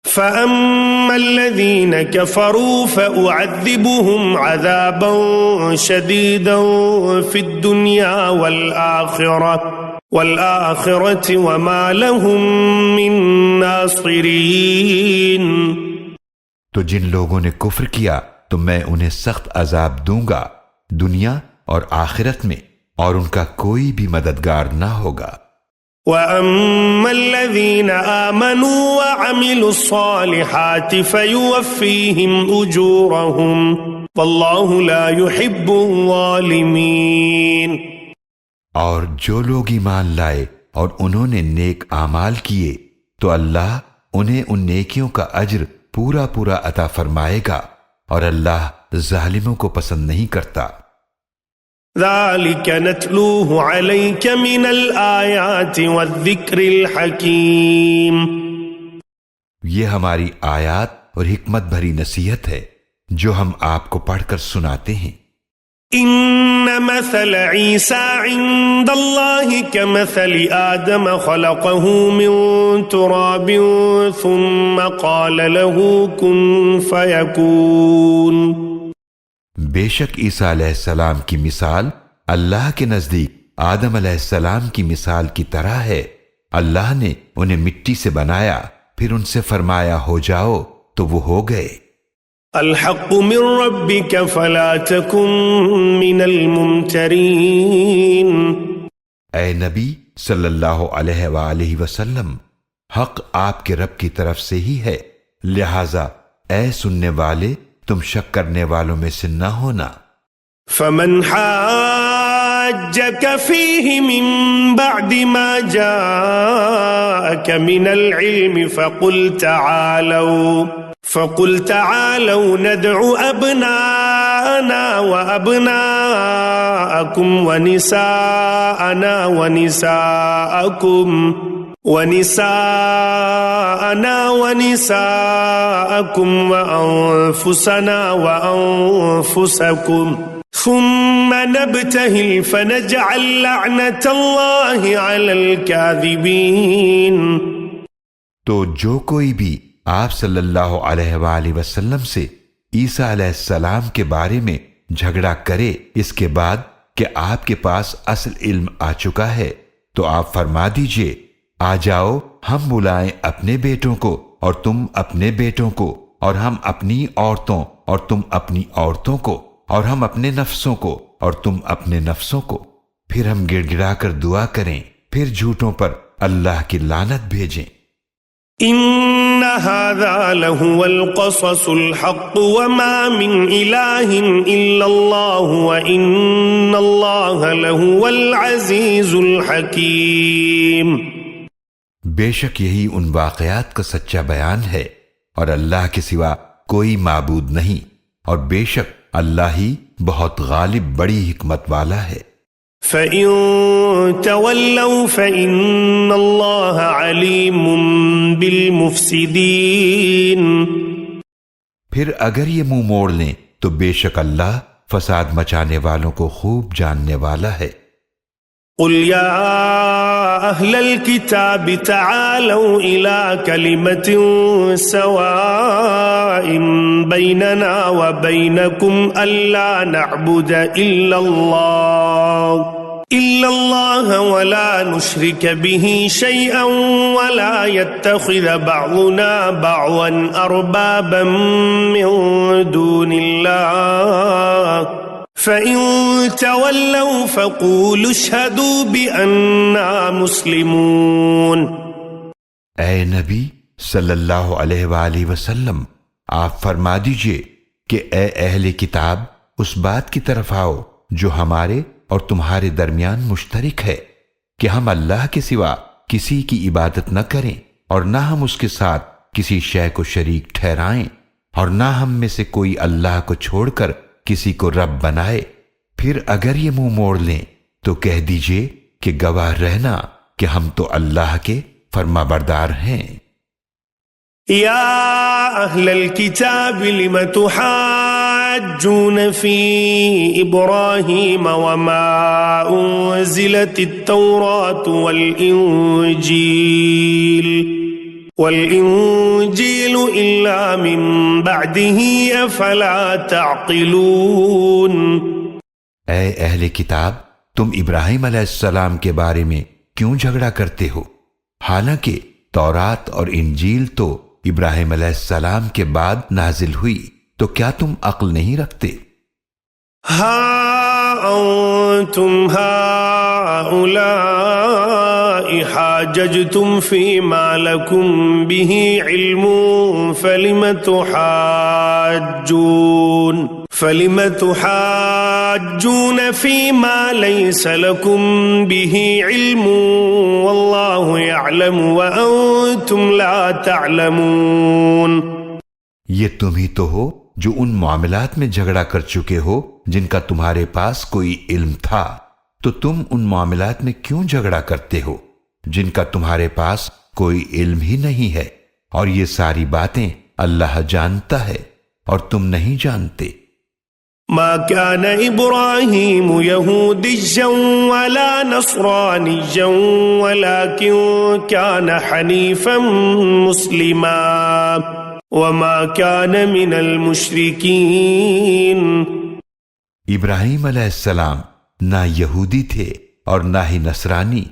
فَأَمَّا الَّذِينَ كَفَرُوا فَأُعَذِّبُهُمْ عَذَابًا شَدِيدًا فِي الدُّنْيَا وَالْآخِرَةِ وَمَا لَهُم مِّن نَّاصِرِينَ۔ تو جن لوگوں نے کفر کیا تو میں انہیں سخت عذاب دوں گا دنیا اور آخرت میں، اور ان کا کوئی بھی مددگار نہ ہوگا۔ وَأَمَّا الَّذِينَ آمَنُوا وَعَمِلُوا الصَّالِحَاتِ فَيُوَفِّيهِمْ أُجُورَهُمْ وَاللَّهُ لَا يُحِبُّ الظَّالِمِينَ۔ اور جو لوگ ایمان لائے اور انہوں نے نیک اعمال کیے تو اللہ انہیں ان نیکیوں کا اجر پورا پورا عطا فرمائے گا، اور اللہ ظالموں کو پسند نہیں کرتا۔ ذَلِكَ نَتْلُوهُ عَلَيْكَ مِنَ الْآيَاتِ وَالذِّكْرِ الْحَكِيمِ۔ یہ ہماری آیات اور حکمت بھری نصیحت ہے جو ہم آپ کو پڑھ کر سناتے ہیں۔ إِنَّ مَثَلَ عِيسَى عِندَ اللَّهِ كَمَثَلِ آدَمَ خَلَقَهُ مِن تُرَابٍ ثُمَّ قَالَ لَهُ كُن فَيَكُونُ۔ بے شک عیسیٰ علیہ السلام کی مثال اللہ کے نزدیک آدم علیہ السلام کی مثال کی طرح ہے۔ اللہ نے انہیں مٹی سے بنایا، پھر ان سے فرمایا ہو جاؤ تو وہ ہو گئے۔ الحق من ربك فلا تكن من الممترين۔ اے نبی صلی اللہ علیہ وآلہ وسلم، حق آپ کے رب کی طرف سے ہی ہے، لہذا اے سننے والے تم شک کرنے والوں میں سے نہ ہونا۔ فمن حاجك فيه من بعد ما جاءك من العلم فقل تعالوا ندع أبناءنا وأبناءكم ونساءنا ونساءكم وأنفسنا وأنفسكم ثم نبتهل فنجعل لعنة الله على الكاذبين۔ تو جو کوئی بھی آپ صلی اللہ علیہ وآلہ وسلم سے عیسیٰ علیہ السلام کے بارے میں جھگڑا کرے اس کے بعد کہ آپ کے پاس اصل علم آ چکا ہے، تو آپ فرما دیجئے آ جاؤ ہم بلائیں اپنے بیٹوں کو اور تم اپنے بیٹوں کو، اور ہم اپنی عورتوں اور تم اپنی عورتوں کو، اور ہم اپنے نفسوں کو اور تم اپنے نفسوں کو، پھر ہم گڑ گڑا کر دعا کریں، پھر جھوٹوں پر اللہ کی لعنت بھیجیں۔ إن هذا لهو القصص الحق وما من إله إلا الله وإن الله لهو العزيز الحكيم۔ بے شک یہی ان واقعات کا سچا بیان ہے، اور اللہ کے سوا کوئی معبود نہیں، اور بے شک اللہ ہی بہت غالب بڑی حکمت والا ہے۔ فَإِن تَوَلَّوْا فَإِنَّ اللَّهَ عَلِيمٌ بِالْمُفْسِدِينَ۔ پھر اگر یہ منہ موڑ لیں تو بے شک اللہ فساد مچانے والوں کو خوب جاننے والا ہے۔ قُلْ يَا أَهْلَ الْكِتَابِ تَعَالَوْا إِلَى كَلِمَةٍ سَوَاءٍ بَيْنَنَا وَبَيْنَكُمْ أَلَّا نَعْبُدَ إِلَّا اللَّهَ الله ولا نشرك به شيئا ولا يتخذ بعضنا بعضا أربابا من دون الله فإن تولوا فقولوا اشهدوا بأننا مسلمون۔ اے نبی صلی اللہ علیہ وآلہ وسلم، آپ فرما دیجئے کہ اے اہل کتاب، اس بات کی طرف آؤ جو ہمارے اور تمہارے درمیان مشترک ہے کہ ہم اللہ کے سوا کسی کی عبادت نہ کریں اور نہ ہم اس کے ساتھ کسی شے کو شریک ٹھہرائیں، اور نہ ہم میں سے کوئی اللہ کو چھوڑ کر کسی کو رب بنائے۔ پھر اگر یہ منہ موڑ لیں تو کہہ دیجئے کہ گواہ رہنا کہ ہم تو اللہ کے فرما بردار ہیں۔ یا اہل الکتاب لم تحاجون فی ابراہیم وما انزلت التوراۃ والانجیل الا من بعدہ افلا تعقلون۔ اے اہل کتاب، تم ابراہیم علیہ السلام کے بارے میں کیوں جھگڑا کرتے ہو، حالانکہ تورات اور انجیل تو ابراہیم علیہ السلام کے بعد نازل ہوئی، تو کیا تم عقل نہیں رکھتے؟ ہا انتم هؤلاء حاججتم فيما لكم به علم فلم تحاجون فيما ليس لكم به علم والله يعلم وأنتم لا تعلمون۔ یہ تم ہی تو ہو جو ان معاملات میں جھگڑا کر چکے ہو جن کا تمہارے پاس کوئی علم تھا، تو تم ان معاملات میں کیوں جھگڑا کرتے ہو جن کا تمہارے پاس کوئی علم ہی نہیں ہے، اور یہ ساری باتیں اللہ جانتا ہے اور تم نہیں جانتے۔ ما كان إبراهيم يهوديا ولا نصرانيا ولكن كان حنيفا مسلما وما كان من المشركين۔ ابراہیم علیہ السلام نہ یہودی تھے اور نہ ہی نصرانی،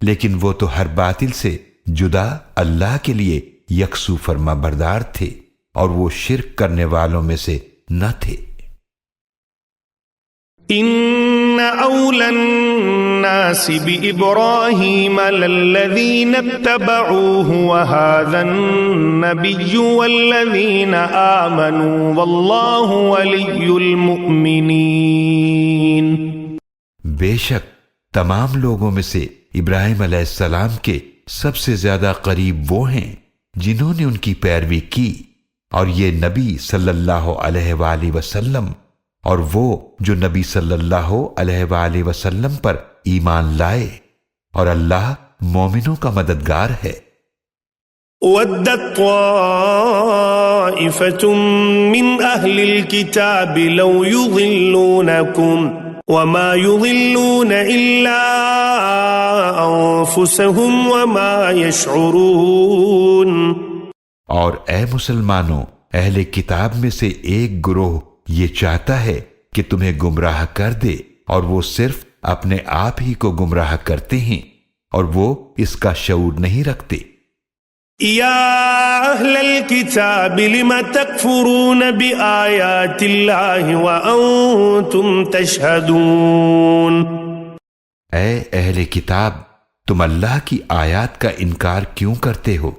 لیکن وہ تو ہر باطل سے جدا اللہ کے لیے یکسو فرما بردار تھے، اور وہ شرک کرنے والوں میں سے نہ تھے۔ ان اولى الناس بإبراهيم للذين اتبعوه وهذا النبي والذين آمنوا والله ولي المؤمنين۔ بے شک تمام لوگوں میں سے ابراہیم علیہ السلام کے سب سے زیادہ قریب وہ ہیں جنہوں نے ان کی پیروی کی، اور یہ نبی صلی اللہ علیہ وآلہ وسلم اور وہ جو نبی صلی اللہ علیہ وآلہ وسلم پر ایمان لائے، اور اللہ مومنوں کا مددگار ہے۔ وَدَّتْ طَائِفَةٌ مِّنْ أَهْلِ الْكِتَابِ لَوْ يُضِلُّونَكُمْ وَمَا يُضِلُّونَ إِلَّا أَنفُسَهُمْ وَمَا يَشْعُرُونَ۔ اور اے مسلمانوں، اہل کتاب میں سے ایک گروہ یہ چاہتا ہے کہ تمہیں گمراہ کر دے، اور وہ صرف اپنے آپ ہی کو گمراہ کرتے ہیں، اور وہ اس کا شعور نہیں رکھتے۔ یا اہل الکتاب لم تکفرون بآیات اللہ وانتم تشہدون۔ اے اہل کتاب، تم اللہ کی آیات کا انکار کیوں کرتے ہو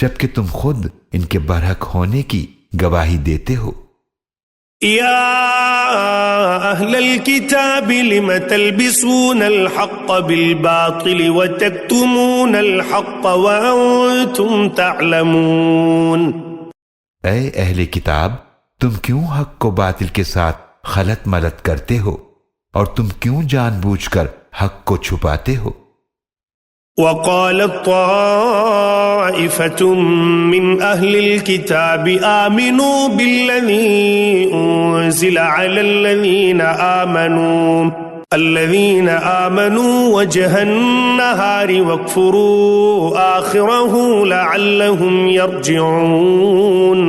جبکہ تم خود ان کے برحق ہونے کی گواہی دیتے ہو؟ یا اہل الکتاب لم تلبسون الحق بالباطل وتکتمون الحق وانتم تعلمون۔ اے اہل کتاب، تم کیوں حق کو باطل کے ساتھ خلط ملط کرتے ہو، اور تم کیوں جان بوجھ کر حق کو چھپاتے ہو؟ وقالت طائفة من أهل الكتاب آمنوا بالذي أنزل على الذين آمنوا وجه النهار واكفروا آخره لعلهم يرجعون۔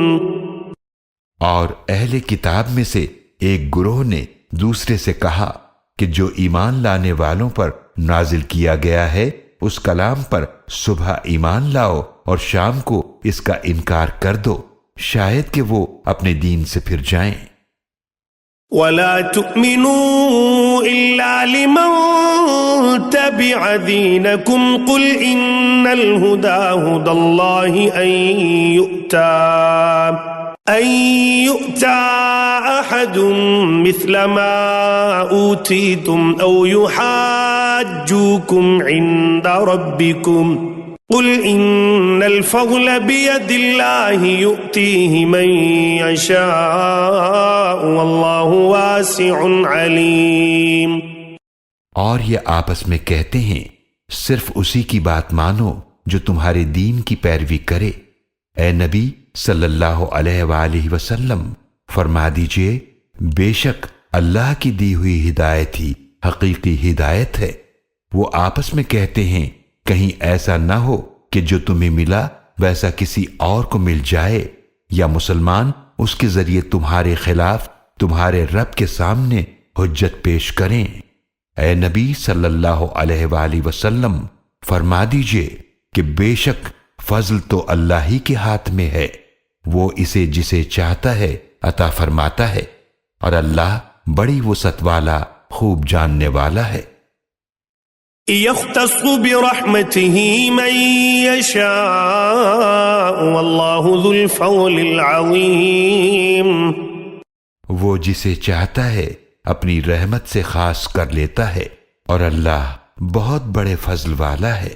اور اہل کتاب میں سے ایک گروہ نے دوسرے سے کہا کہ جو ایمان لانے والوں پر نازل کیا گیا ہے اس کلام پر صبح ایمان لاؤ اور شام کو اس کا انکار کر دو، شاید کہ وہ اپنے دین سے پھر جائیں۔ ولا تؤمنوا إلا لمن تبع دينكم قل إن الهدى هدى الله أن يؤتى أحد مثل ما أوتيتم أو يحاجوكم عند ربكم قل إن الفضل بيد الله يؤتيه من يشاء والله واسع عليم۔ اور یہ آپس میں کہتے ہیں صرف اسی کی بات مانو جو تمہارے دین کی پیروی کرے۔ اے نبی صلی اللہ علیہ وآلہ وسلم فرما دیجئے بے شک اللہ کی دی ہوئی ہدایت ہی حقیقی ہدایت ہے۔ وہ آپس میں کہتے ہیں کہیں ایسا نہ ہو کہ جو تمہیں ملا ویسا کسی اور کو مل جائے، یا مسلمان اس کے ذریعے تمہارے خلاف تمہارے رب کے سامنے حجت پیش کریں۔ اے نبی صلی اللہ علیہ وآلہ وسلم فرما دیجئے کہ بے شک فضل تو اللہ ہی کے ہاتھ میں ہے، وہ اسے جسے چاہتا ہے عطا فرماتا ہے، اور اللہ بڑی وسعت والا خوب جاننے والا ہے۔ يختص برحمته من يشاء والله ذو الفضل العظيم۔ وہ جسے چاہتا ہے اپنی رحمت سے خاص کر لیتا ہے، اور اللہ بہت بڑے فضل والا ہے۔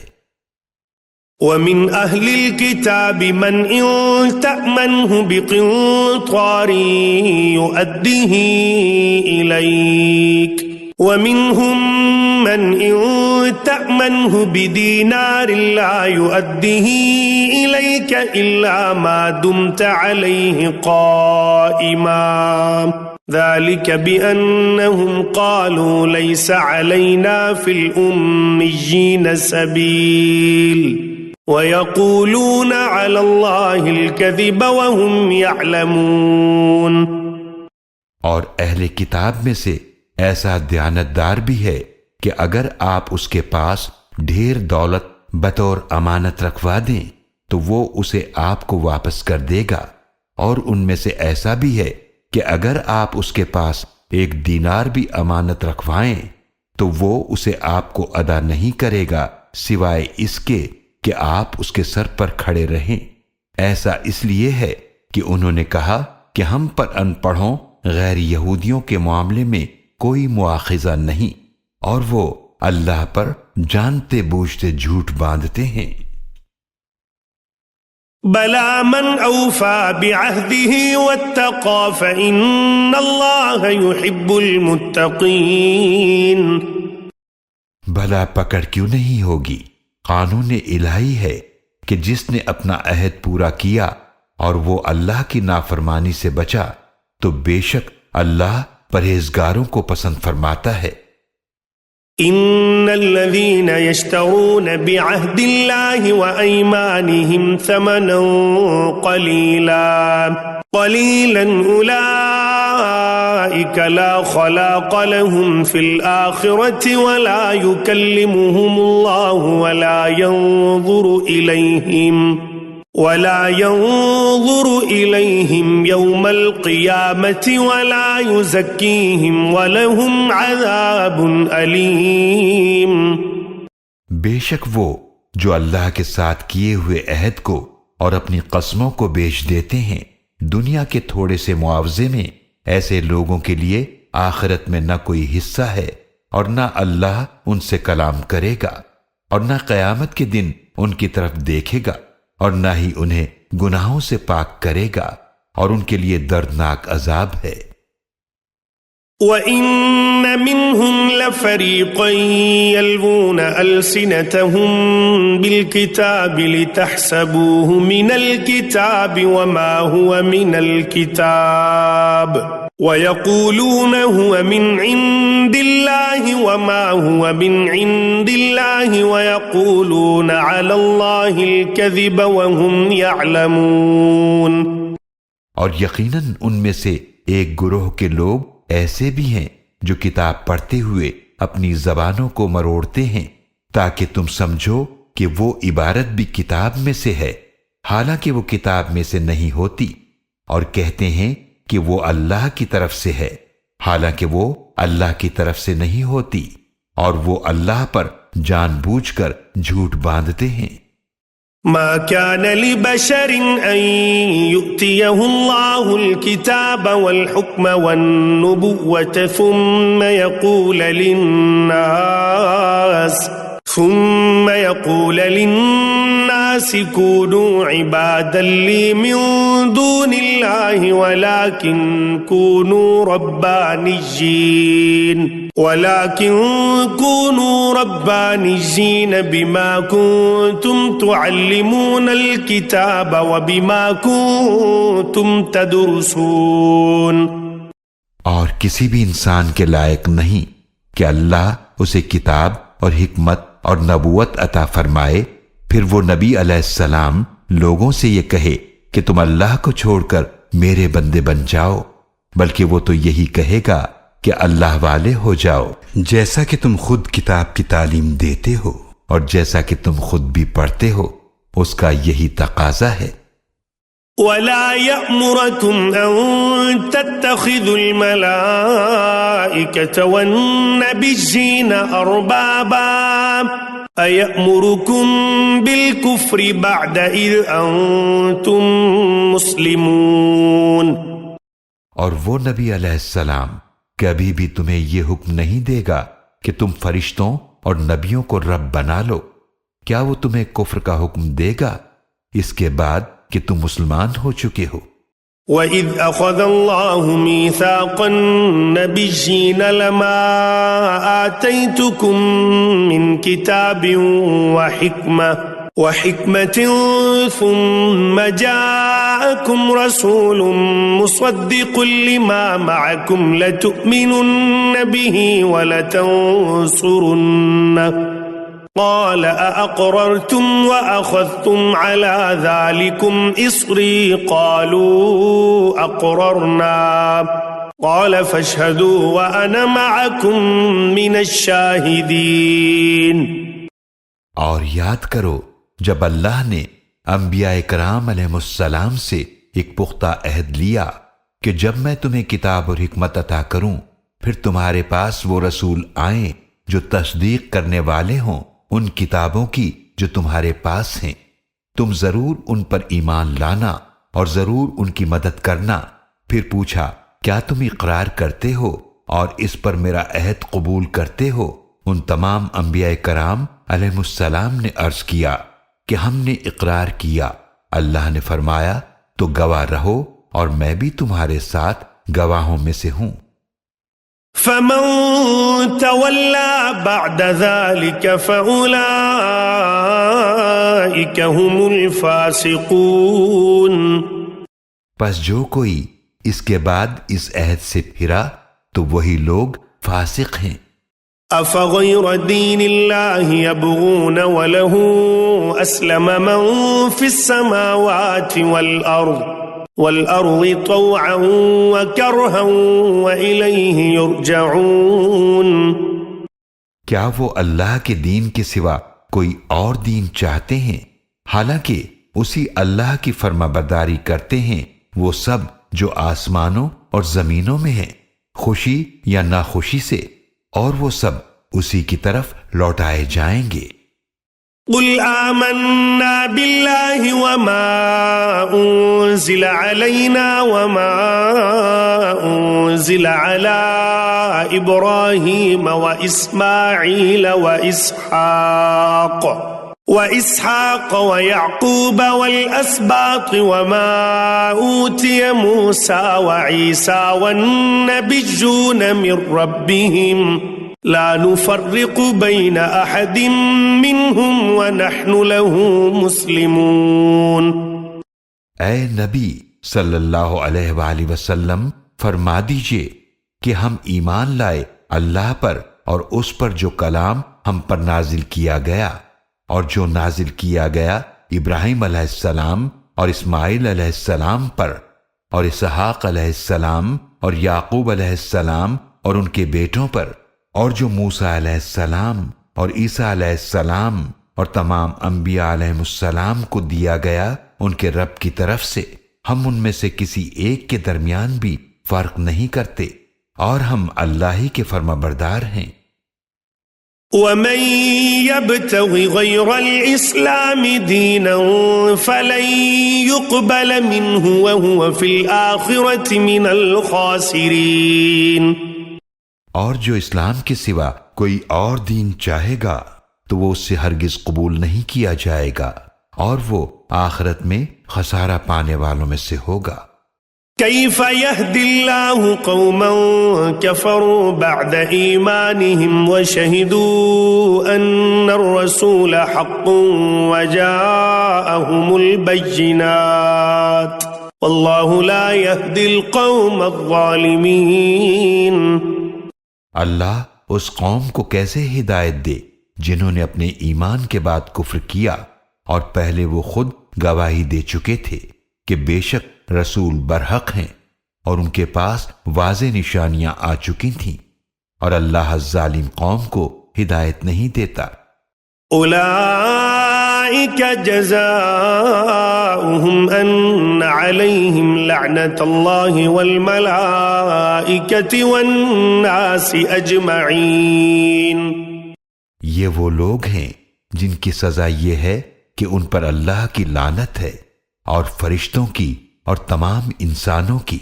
ومن أهل الكتاب من إن تأمنه بقنطار يؤديه إليك ومنهم من إن تأمنه بدينار لا يؤديه إليك إلا ما دمت عليه قائما ذلك بأنهم قالوا ليس علينا في الأميين سبيل وَيَقُولُونَ عَلَى اللَّهِ الْكَذِبَ وَهُمْ يَعْلَمُونَ۔ اور اہل کتاب میں سے ایسا دیانتدار بھی ہے کہ اگر آپ اس کے پاس ڈھیر دولت بطور امانت رکھوا دیں تو وہ اسے آپ کو واپس کر دے گا، اور ان میں سے ایسا بھی ہے کہ اگر آپ اس کے پاس ایک دینار بھی امانت رکھوائیں تو وہ اسے آپ کو ادا نہیں کرے گا سوائے اس کے کہ آپ اس کے سر پر کھڑے رہیں۔ ایسا اس لیے ہے کہ انہوں نے کہا کہ ہم پر ان پڑھوں غیر یہودیوں کے معاملے میں کوئی مواخذہ نہیں، اور وہ اللہ پر جانتے بوجھتے جھوٹ باندھتے ہیں۔ بَلَى مَنْ أَوْفَى بِعَهْدِهِ وَاتَّقَى فَإِنَّ اللَّهَ يُحِبُّ الْمُتَّقِينَ۔ بھلا پکڑ کیوں نہیں ہوگی؟ قانون الہی ہے کہ جس نے اپنا عہد پورا کیا اور وہ اللہ کی نافرمانی سے بچا تو بے شک اللہ پرہیزگاروں کو پسند فرماتا ہے۔ ان الذين يشترون بعهد الله وايمانهم ثمنا قليلا اولئك لا خلاق لهم في الاخره ولا يكلمهم الله ولا ينظر إليهم يوم القيامة ولا يزكيهم ولهم عذاب أليم۔ بے شک وہ جو اللہ کے ساتھ کیے ہوئے عہد کو اور اپنی قسموں کو بیچ دیتے ہیں دنیا کے تھوڑے سے معاوضے میں، ایسے لوگوں کے لیے آخرت میں نہ کوئی حصہ ہے، اور نہ اللہ ان سے کلام کرے گا، اور نہ قیامت کے دن ان کی طرف دیکھے گا، اور نہ ہی انہیں گناہوں سے پاک کرے گا، اور ان کے لیے دردناک عذاب ہے۔ وَإِنَّ مِنْهُمْ لَفَرِيقًا يَلْوُونَ أَلْسِنَتَهُمْ بِالْكِتَابِ لِتَحْسَبُوهُ مِنَ الْكِتَابِ وَمَا هُوَ مِنَ الْكِتَابِ وَيَقُولُونَ هُوَ مِنْ عِنْدِ اللَّهِ وَمَا هُوَ مِنْ عِنْدِ اللَّهِ وَيَقُولُونَ عَلَى اللَّهِ الْكَذِبَ وَهُمْ يَعْلَمُونَ۔ اور یقیناً ان میں سے ایک گروہ کے لوگ ایسے بھی ہیں جو کتاب پڑھتے ہوئے اپنی زبانوں کو مروڑتے ہیں تاکہ تم سمجھو کہ وہ عبارت بھی کتاب میں سے ہے، حالانکہ وہ کتاب میں سے نہیں ہوتی، اور کہتے ہیں کہ وہ اللہ کی طرف سے ہے، حالانکہ وہ اللہ کی طرف سے نہیں ہوتی، اور وہ اللہ پر جان بوجھ کر جھوٹ باندھتے ہیں۔ ما كان لبشر أن يؤتيه الله الكتاب والحكم والنبوة ثم يقول للناس كونوا عبادا لي من دون الله ولكن كونوا ربانيين بما كنتم تعلمون الكتاب وبما كنتم تدرسون۔ اور کسی بھی انسان کے لائق نہیں کہ اللہ اسے کتاب اور حکمت اور نبوت عطا فرمائے، پھر وہ نبی علیہ السلام لوگوں سے یہ کہے کہ تم اللہ کو چھوڑ کر میرے بندے بن جاؤ، بلکہ وہ تو یہی کہے گا کہ اللہ والے ہو جاؤ، جیسا کہ تم خود کتاب کی تعلیم دیتے ہو اور جیسا کہ تم خود بھی پڑھتے ہو، اس کا یہی تقاضا ہے۔ ولا يأمركم أن تتخذوا الملائكة والنبيين أربابا أيأمركم بالكفر بعد إذ أنتم مسلمون۔ اور وہ نبی علیہ السلام کبھی بھی تمہیں یہ حکم نہیں دے گا کہ تم فرشتوں اور نبیوں کو رب بنا لو، کیا وہ تمہیں کفر کا حکم دے گا اس کے بعد کہ تم مسلمان ہو چکے ہو؟ وَإِذْ أَخَذَ اللَّهُ مِيثَاقَ النَّبِيِّينَ لَمَا آتَيْتُكُم مِّن كِتَابٍ وَحِكْمَةٍ ثُمَّ جَاءَكُمْ رَسُولٌ مُصَدِّقٌ لِّمَا مَعَكُمْ لَتُؤْمِنُنَّ بِهِ وَلَتَنصُرُنَّهُ قال أأقررتم وأخذتم على ذلكم إصري قالوا أقررنا قال فاشهدوا وأنا معكم من الشاهدين۔ اور یاد کرو جب اللہ نے انبیاء کرام علیہ السلام سے ایک پختہ عہد لیا کہ جب میں تمہیں کتاب اور حکمت عطا کروں پھر تمہارے پاس وہ رسول آئیں جو تصدیق کرنے والے ہوں ان کتابوں کی جو تمہارے پاس ہیں، تم ضرور ان پر ایمان لانا اور ضرور ان کی مدد کرنا۔ پھر پوچھا کیا تم اقرار کرتے ہو اور اس پر میرا عہد قبول کرتے ہو؟ ان تمام انبیاء کرام علیہ السلام نے عرض کیا کہ ہم نے اقرار کیا۔ اللہ نے فرمایا تو گواہ رہو اور میں بھی تمہارے ساتھ گواہوں میں سے ہوں۔ فمن تولى بعد ذلك فأولئك هم الفاسقون۔ پس جو کوئی اس کے بعد اس عہد سے پھرا تو وہی لوگ فاسق ہیں۔ أفغير دين الله يبغون وله أسلم من في السماوات والأرض طوعا وكرها وإليه يرجعون۔ کیا وہ اللہ کے دین کے سوا کوئی اور دین چاہتے ہیں حالانکہ اسی اللہ کی فرما برداری کرتے ہیں وہ سب جو آسمانوں اور زمینوں میں ہیں، خوشی یا ناخوشی سے، اور وہ سب اسی کی طرف لوٹائے جائیں گے۔ قل آمنا بالله وما أنزل علينا وما أنزل على إبراهيم وإسماعيل وإسحاق ويعقوب والأسباط وما أوتي موسى وعيسى والنبيون من ربهم لا نفرق بين أحد منهم ونحن له مسلمون۔ اے نبی صلی اللہ علیہ وآلہ وسلم فرما دیجئے کہ ہم ایمان لائے اللہ پر اور اس پر جو کلام ہم پر نازل کیا گیا اور جو نازل کیا گیا ابراہیم علیہ السلام اور اسماعیل علیہ السلام پر اور اسحاق علیہ السلام اور یعقوب علیہ السلام اور ان کے بیٹوں پر اور جو موسیٰ علیہ السلام اور عیسیٰ علیہ السلام اور تمام انبیاء علیہ السلام کو دیا گیا ان کے رب کی طرف سے، ہم ان میں سے کسی ایک کے درمیان بھی فرق نہیں کرتے، اور ہم اللہ ہی کے فرما بردار ہیں۔ ومن يبتغ غير الإسلام دينا فلن يقبل منه وهو في الآخرة من الخاسرين۔ اور جو اسلام کے سوا کوئی اور دین چاہے گا تو وہ اس سے ہرگز قبول نہیں کیا جائے گا، اور وہ آخرت میں خسارہ پانے والوں میں سے ہوگا۔ كيف يهدي الله قوما كفروا بعد إيمانهم وشهدوا أن الرسول حق وجاءهم البينات والله لا يهدي القوم الظالمين۔ اللہ اس قوم کو کیسے ہدایت دے جنہوں نے اپنے ایمان کے بعد کفر کیا اور پہلے وہ خود گواہی دے چکے تھے کہ بے شک رسول برحق ہیں اور ان کے پاس واضح نشانیاں آ چکی تھیں، اور اللہ ظالم قوم کو ہدایت نہیں دیتا۔ اولئک جزاؤہم ان علیہم لعنت اللہ والملائکۃ والناس اجمعین۔ یہ وہ لوگ ہیں جن کی سزا یہ ہے کہ ان پر اللہ کی لعنت ہے اور فرشتوں کی اور تمام انسانوں کی۔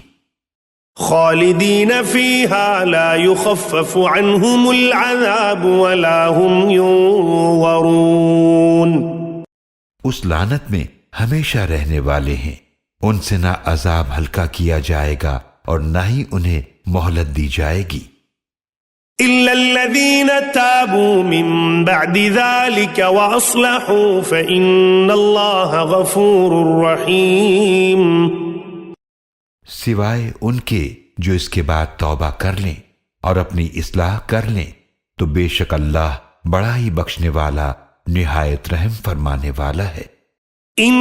خالدین فیہا لا یخفف عنہم العذاب ولا هم ینظرون۔ اس لعنت میں ہمیشہ رہنے والے ہیں، ان سے نہ عذاب ہلکا کیا جائے گا اور نہ ہی انہیں مہلت دی جائے گی۔ إلا الذين تابوا من بعد ذلك وأصلحوا فإن الله غفور رحيم۔ سوائے ان کے جو اس کے بعد توبہ کر لیں اور اپنی اصلاح کر لیں تو بے شک اللہ بڑا ہی بخشنے والا نہایت رحم فرمانے والا ہے۔ ان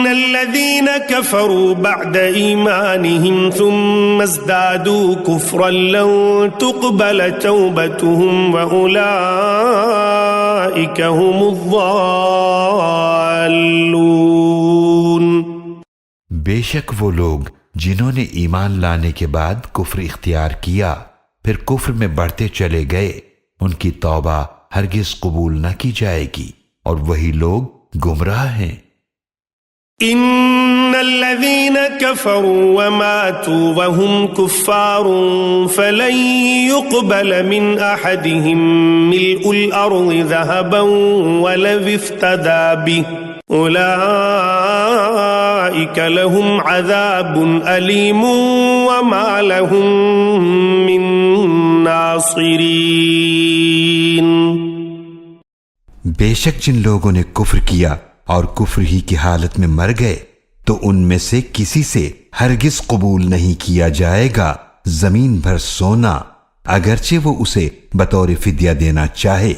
الذين كفروا بعد ایمانهم ثم ازدادوا كفرا لن تقبل توبتهم واولئك هم الضالون۔ بے شک وہ لوگ جنہوں نے ایمان لانے کے بعد کفر اختیار کیا پھر کفر میں بڑھتے چلے گئے، ان کی توبہ ہرگز قبول نہ کی جائے گی، اور وہی لوگ گمراہ ہیں۔ ان الذين كفروا وماتوا وهم كفار فلن يقبل من احدهم ملء الارض ذهبا ولو افتدى به اولئك لهم عذاب اليم وما لهم من ناصرين۔ بے شک جن لوگوں نے کفر کیا اور کفر ہی کی حالت میں مر گئے تو ان میں سے کسی سے ہرگز قبول نہیں کیا جائے گا زمین بھر سونا، اگرچہ وہ اسے بطور فدیہ دینا چاہے۔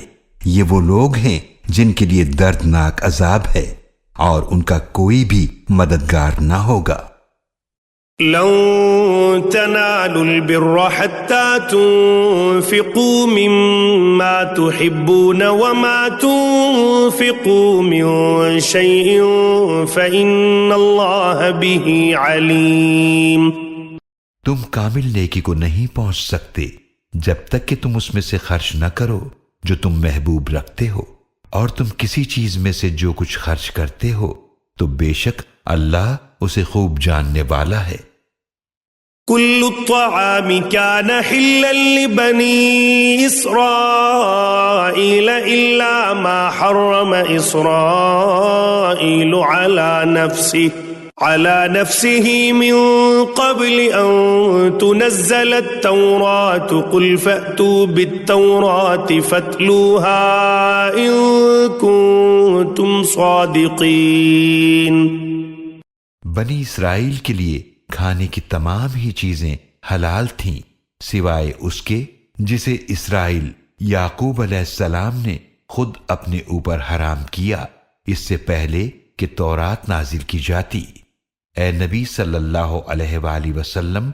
یہ وہ لوگ ہیں جن کے لیے دردناک عذاب ہے اور ان کا کوئی بھی مددگار نہ ہوگا۔ لن تنالوا البر حتى تنفقوا مما تحبون وما تنفقوا من شيء فإن الله به عليم۔ تم کامل نیکی کو نہیں پہنچ سکتے جب تک کہ تم اس میں سے خرچ نہ کرو جو تم محبوب رکھتے ہو، اور تم کسی چیز میں سے جو کچھ خرچ کرتے ہو تو بے شک اللہ اسے خوب جاننے والا ہے۔ كل الطعام كان حلا لبني إسرائيل إلا ما حرم إسرائيل على نفسه من قبل أن تنزل التوراة قل فأتوا بالتوراة فاتلوها إن كنتم صادقين۔ بنی اسرائیل کے لیے کھانے کی تمام ہی چیزیں حلال تھیں سوائے اس کے جسے اسرائیل یعقوب علیہ السلام نے خود اپنے اوپر حرام کیا اس سے پہلے کہ تورات نازل کی جاتی۔ اے نبی صلی اللہ علیہ وآلہ وسلم،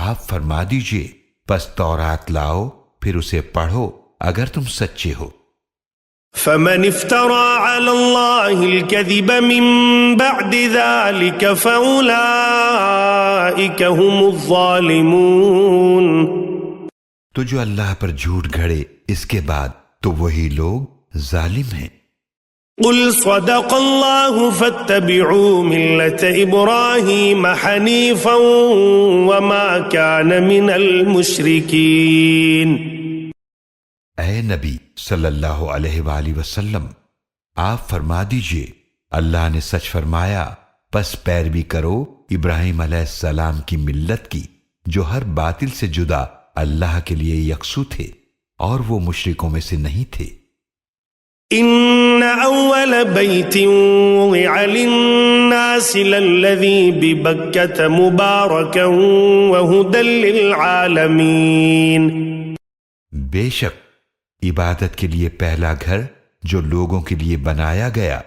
آپ فرما دیجئے پس تورات لاؤ پھر اسے پڑھو اگر تم سچے ہو۔ فمن افترى على الله الكذب من بعد ذلك فأولئك هم الظالمون۔ تو جو اللہ پر جھوٹ گھڑے اس کے بعد تو وہی لوگ ظالم ہیں۔ قل صدق الله فاتبعوا ملة إبراهيم حنيفا وما كان من المشركين۔ اے نبی صلی اللہ علیہ وآلہ وسلم، آپ فرما دیجئے اللہ نے سچ فرمایا، پس پیروی کرو ابراہیم علیہ السلام کی ملت کی جو ہر باطل سے جدا اللہ کے لیے یکسو تھے اور وہ مشرکوں میں سے نہیں تھے۔ ان اول بیت وضع للناس للذی ببکۃ مبارکا وہدی للعالمین۔ بے شک عبادت کے لیے پہلا گھر جو لوگوں کے لیے بنایا گیا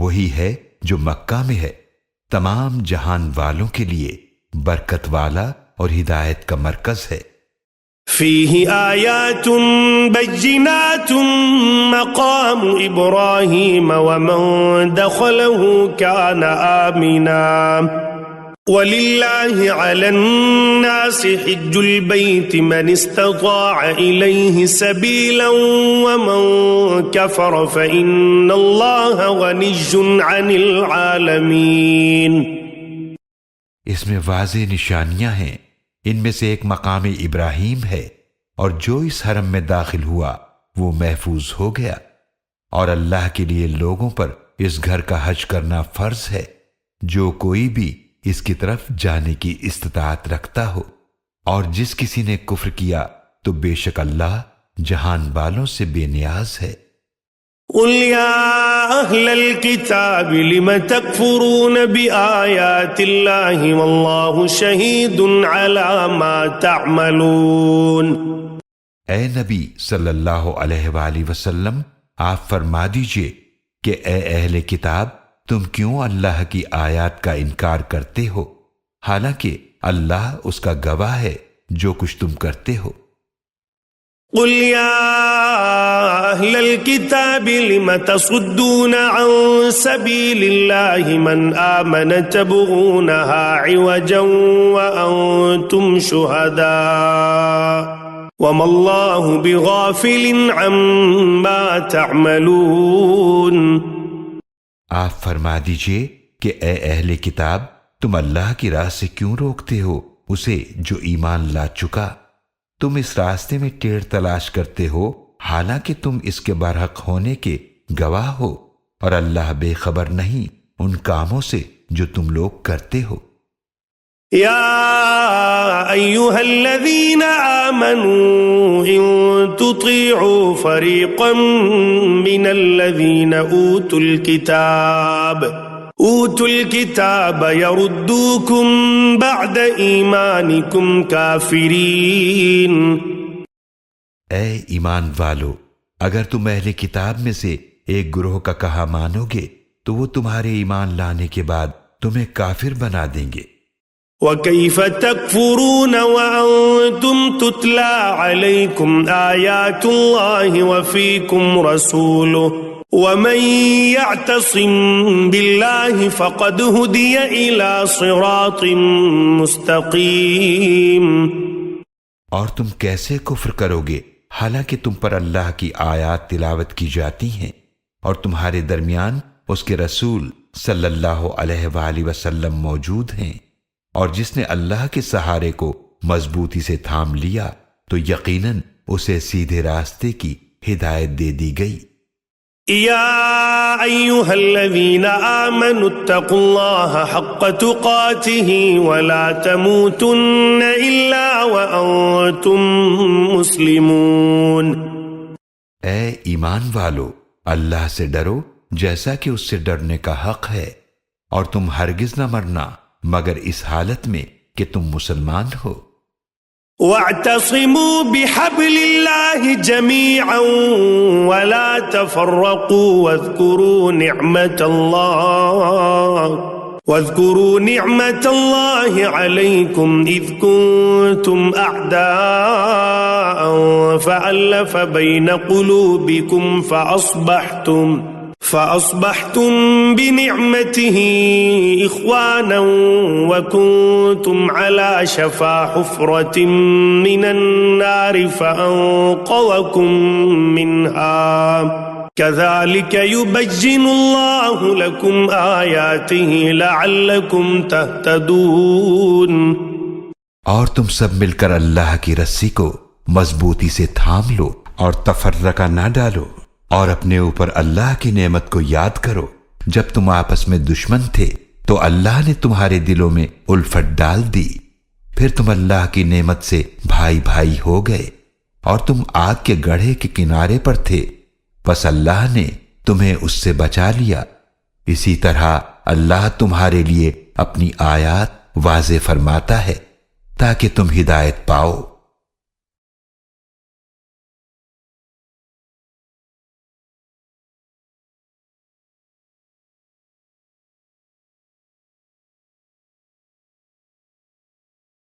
وہی ہے جو مکہ میں ہے، تمام جہان والوں کے لیے برکت والا اور ہدایت کا مرکز ہے۔ فیہ آیات بینات مقام ابراہیم ومن دخلہ کان آمنا وَلِلَّهِ عَلَى النَّاسِ حِجُّ الْبَيْتِ مَنِ اسْتَطَاعَ إِلَيْهِ سَبِيلًا وَمَنْ كَفَرَ فَإِنَّ اللَّهَ غَنِيٌّ عَنِ الْعَالَمِينَ۔ اس میں واضح نشانیاں ہیں، ان میں سے ایک مقام ابراہیم ہے، اور جو اس حرم میں داخل ہوا وہ محفوظ ہو گیا، اور اللہ کے لیے لوگوں پر اس گھر کا حج کرنا فرض ہے، جو کوئی بھی اس کی طرف جانے کی استطاعت رکھتا ہو، اور جس کسی نے کفر کیا تو بے شک اللہ جہان والوں سے بے نیاز ہے۔ قل یا اہل الکتاب لم تکفرون بآیات اللہ واللہ شہید علی ما تعملون۔ اے نبی صلی اللہ علیہ وآلہ وسلم، آپ فرما دیجئے کہ اے اہل کتاب، تم کیوں اللہ کی آیات کا انکار کرتے ہو، حالانکہ اللہ اس کا گواہ ہے جو کچھ تم کرتے ہو۔ قل یا اہل الکتاب لم تصدون عن سبیل اللہ من آمن تبغونها عوجا وانتم شہداء وما اللہ بغافل عما تعملون۔ آپ فرما دیجئے کہ اے اہل کتاب، تم اللہ کی راہ سے کیوں روکتے ہو اسے جو ایمان لا چکا؟ تم اس راستے میں ٹیڑھ تلاش کرتے ہو حالانکہ تم اس کے برحق ہونے کے گواہ ہو، اور اللہ بے خبر نہیں ان کاموں سے جو تم لوگ کرتے ہو۔ یا ایہا الذین آمنوا ان تطیعوا فریقا من الذین اوتوا الکتاب یردوکم بعد ایمانکم کافرین۔ اے ایمان والو، اگر تم اہل کتاب میں سے ایک گروہ کا کہا مانو گے تو وہ تمہارے ایمان لانے کے بعد تمہیں کافر بنا دیں گے۔ وَكَيْفَ تَكْفُرُونَ وَأَنْتُمْ تُتْلَى عَلَيْكُمْ آيَاتُ اللَّهِ وَفِيكُمْ رَسُولُهُ وَمَنْ يَعْتَصِمْ بِاللَّهِ فَقَدْ هُدِيَ إِلَى صِرَاطٍ مُسْتَقِيمٍ۔ اور تم کیسے کفر کرو گے حالانکہ تم پر اللہ کی آیات تلاوت کی جاتی ہیں اور تمہارے درمیان اس کے رسول صلی اللہ علیہ وآلہ وسلم موجود ہیں، اور جس نے اللہ کے سہارے کو مضبوطی سے تھام لیا تو یقیناً اسے سیدھے راستے کی ہدایت دے دی گئی۔ یا ایہا الذین آمنوا اتقوا اللہ حق تقاتہ ولا تموتن الا وانتم مسلمون۔ اے ایمان والو، اللہ سے ڈرو جیسا کہ اس سے ڈرنے کا حق ہے، اور تم ہرگز نہ مرنا مگر اس حالت میں کہ تم مسلمان ہو۔ وَاعْتَصِمُوا بِحَبْلِ اللَّهِ جَمِيعًا وَلَا تَفَرَّقُوا وَاذْكُرُوا نِعْمَةَ اللَّهِ واذكروا نعمة الله عليكم إذ كنتم أعداء فألف بين قلوبكم فأصبحتم بنعمته إخوانا وكنتم على شفا حفرة من النار فأنقذكم منها كذلك يبين الله لكم آياته لعلكم تهتدون۔ اور تم سب مل کر اللہ کی رسی کو مضبوطی سے تھام لو اور تفرقہ نہ ڈالو، اور اپنے اوپر اللہ کی نعمت کو یاد کرو۔ جب تم آپس میں دشمن تھے تو اللہ نے تمہارے دلوں میں الفت ڈال دی، پھر تم اللہ کی نعمت سے بھائی بھائی ہو گئے، اور تم آگ کے گڑھے کے کنارے پر تھے، بس اللہ نے تمہیں اس سے بچا لیا۔ اسی طرح اللہ تمہارے لیے اپنی آیات واضح فرماتا ہے تاکہ تم ہدایت پاؤ۔